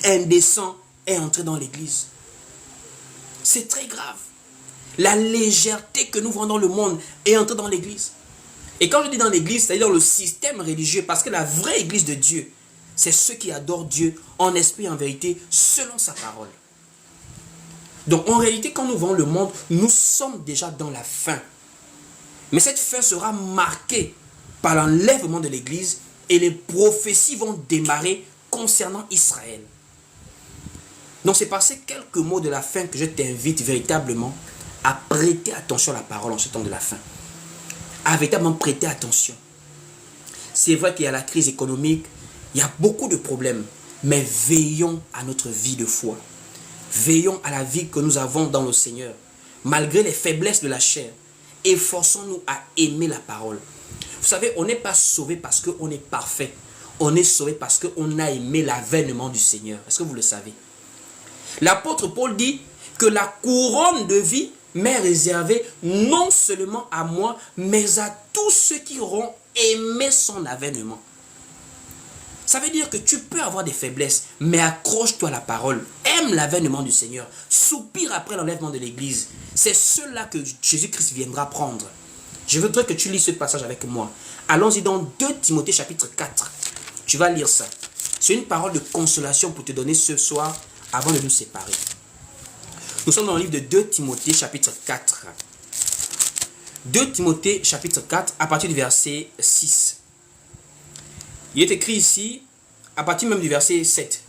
indécent est entré dans l'église. C'est très grave. La légèreté que nous voyons dans le monde est entrée dans l'église. Et quand je dis dans l'église, c'est-à-dire dans le système religieux, parce que la vraie église de Dieu, c'est ceux qui adorent Dieu en esprit et en vérité, selon sa parole. Donc en réalité, quand nous voyons le monde, nous sommes déjà dans la fin. Mais cette fin sera marquée par l'enlèvement de l'église et les prophéties vont démarrer concernant Israël. Donc c'est par ces quelques mots de la fin que je t'invite véritablement à prêter attention à la parole en ce temps de la fin. À véritablement prêter attention. C'est vrai qu'il y a la crise économique, il y a beaucoup de problèmes, mais veillons à notre vie de foi. Veillons à la vie que nous avons dans le Seigneur. Malgré les faiblesses de la chair, efforçons-nous à aimer la parole. Vous savez, on n'est pas sauvé parce qu'on est parfait. On est sauvé parce qu'on a aimé l'avènement du Seigneur. Est-ce que vous le savez? L'apôtre Paul dit que la couronne de vie m'est réservée non seulement à moi, mais à tous ceux qui auront aimé son avènement. Ça veut dire que tu peux avoir des faiblesses, mais accroche-toi à la parole. Aime l'avènement du Seigneur. Soupire après l'enlèvement de l'église. C'est cela que Jésus-Christ viendra prendre. Je voudrais que tu lis ce passage avec moi. Allons-y dans 2 Timothée chapitre 4. Tu vas lire ça. C'est une parole de consolation pour te donner ce soir avant de nous séparer. Nous sommes dans le livre de 2 Timothée chapitre 4. 2 Timothée chapitre 4 à partir du verset 6. Il est écrit ici, à partir même du verset 7.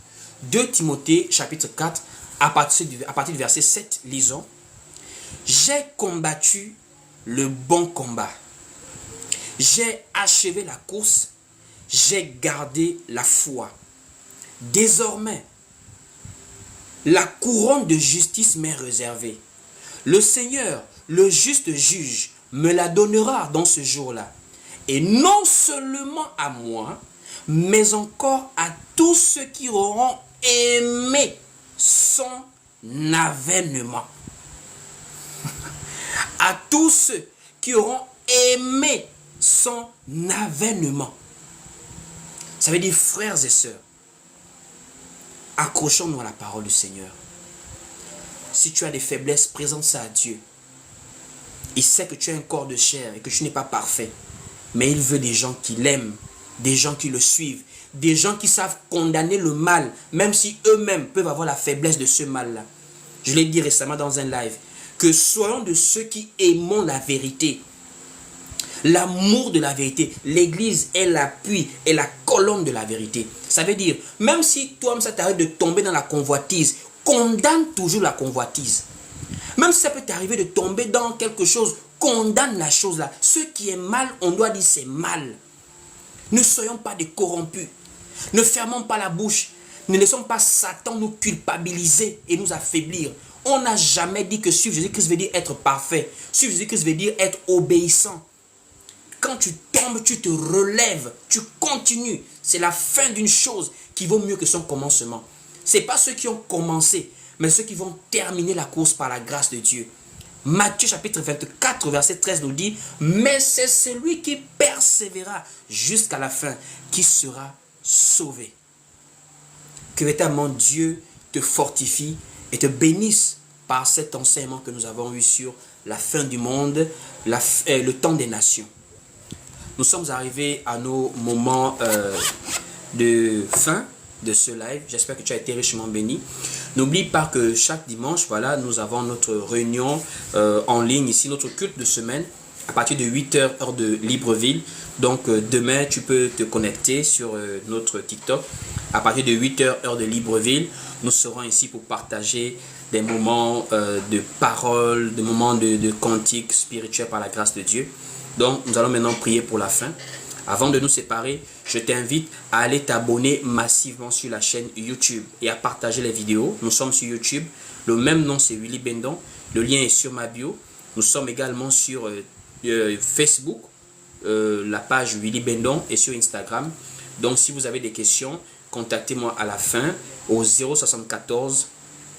2 Timothée chapitre 4, à partir du verset 7, lisons. J'ai combattu le bon combat. J'ai achevé la course. J'ai gardé la foi. Désormais, la couronne de justice m'est réservée. Le Seigneur, le juste juge, me la donnera dans ce jour-là. Et non seulement à moi, mais encore à tous ceux qui auront aimé son avènement. À tous ceux qui auront aimé son avènement. Ça veut dire, frères et sœurs, accrochons-nous à la parole du Seigneur. Si tu as des faiblesses, présente ça à Dieu. Il sait que tu as un corps de chair et que tu n'es pas parfait. Mais il veut des gens qui l'aiment, des gens qui le suivent, des gens qui savent condamner le mal, même si eux-mêmes peuvent avoir la faiblesse de ce mal-là. Je l'ai dit récemment dans un live, que soyons de ceux qui aimons la vérité. L'amour de la vérité. L'église est l'appui et la colonne de la vérité. Ça veut dire, même si toi-même ça t'arrive de tomber dans la convoitise, condamne toujours la convoitise. Même si ça peut t'arriver de tomber dans quelque chose, condamne la chose là. Ce qui est mal, on doit dire c'est mal. Ne soyons pas des corrompus. Ne fermons pas la bouche. Ne laissons pas Satan nous culpabiliser et nous affaiblir. On n'a jamais dit que suivre Jésus-Christ veut dire être parfait. Suivre Jésus-Christ veut dire être obéissant. Quand tu tombes, tu te relèves, tu continues. C'est la fin d'une chose qui vaut mieux que son commencement. Ce n'est pas ceux qui ont commencé, mais ceux qui vont terminer la course par la grâce de Dieu. Matthieu chapitre 24, verset 13 nous dit, mais c'est celui qui persévéra jusqu'à la fin qui sera sauvé. Que véritablement Dieu te fortifie et te bénisse par cet enseignement que nous avons eu sur la fin du monde, le temps des nations. Nous sommes arrivés à nos moments de fin de ce live. J'espère que tu as été richement béni. N'oublie pas que chaque dimanche, voilà, nous avons notre réunion en ligne ici, notre culte de semaine à partir de 8h heure de Libreville. Donc demain, tu peux te connecter sur notre TikTok à partir de 8h heure de Libreville. Nous serons ici pour partager des moments de parole, des moments de cantiques spirituels par la grâce de Dieu. Donc nous allons maintenant prier pour la fin. Avant de nous séparer, je t'invite à aller t'abonner massivement sur la chaîne YouTube et à partager les vidéos. Nous sommes sur YouTube. Le même nom, c'est Willy Bendon. Le lien est sur ma bio. Nous sommes également sur Facebook, la page Willy Bendon, et sur Instagram. Donc, si vous avez des questions, contactez-moi à la fin au 074,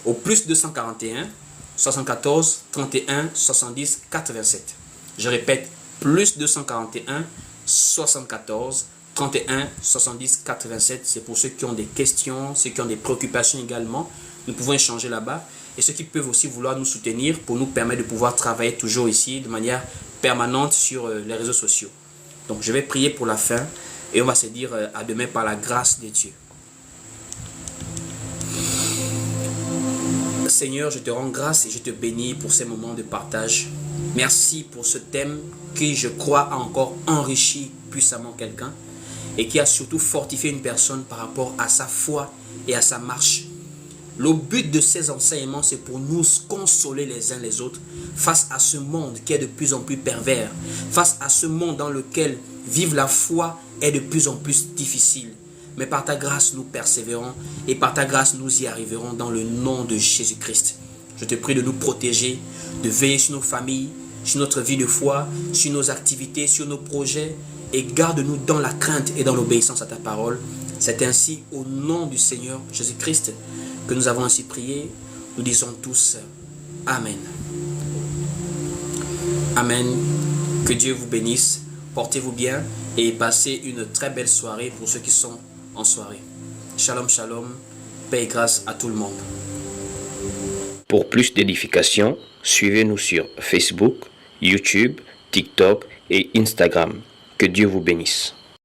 au plus 241 74 31 70 87. Je répète, plus 241 74 31 70 87. C'est pour ceux qui ont des questions, ceux qui ont des préoccupations également. Nous pouvons échanger là-bas. Et ceux qui peuvent aussi vouloir nous soutenir pour nous permettre de pouvoir travailler toujours ici de manière permanente sur les réseaux sociaux. Donc je vais prier pour la fin et on va se dire à demain par la grâce de Dieu. Seigneur, je te rends grâce et je te bénis pour ces moments de partage. Merci pour ce thème qui, je crois, a encore enrichi puissamment quelqu'un et qui a surtout fortifié une personne par rapport à sa foi et à sa marche. Le but de ces enseignements, c'est pour nous consoler les uns les autres face à ce monde qui est de plus en plus pervers, face à ce monde dans lequel vivre la foi est de plus en plus difficile. Mais par ta grâce, nous persévérons et par ta grâce, nous y arriverons dans le nom de Jésus-Christ. Je te prie de nous protéger, de veiller sur nos familles, sur notre vie de foi, sur nos activités, sur nos projets et garde-nous dans la crainte et dans l'obéissance à ta parole. C'est ainsi au nom du Seigneur Jésus-Christ que nous avons ainsi prié. Nous disons tous Amen. Amen. Que Dieu vous bénisse. Portez-vous bien et passez une très belle soirée pour ceux qui sont en soirée. Shalom, shalom. Paix et grâce à tout le monde. Pour plus d'édification, suivez-nous sur Facebook, YouTube, TikTok et Instagram. Que Dieu vous bénisse.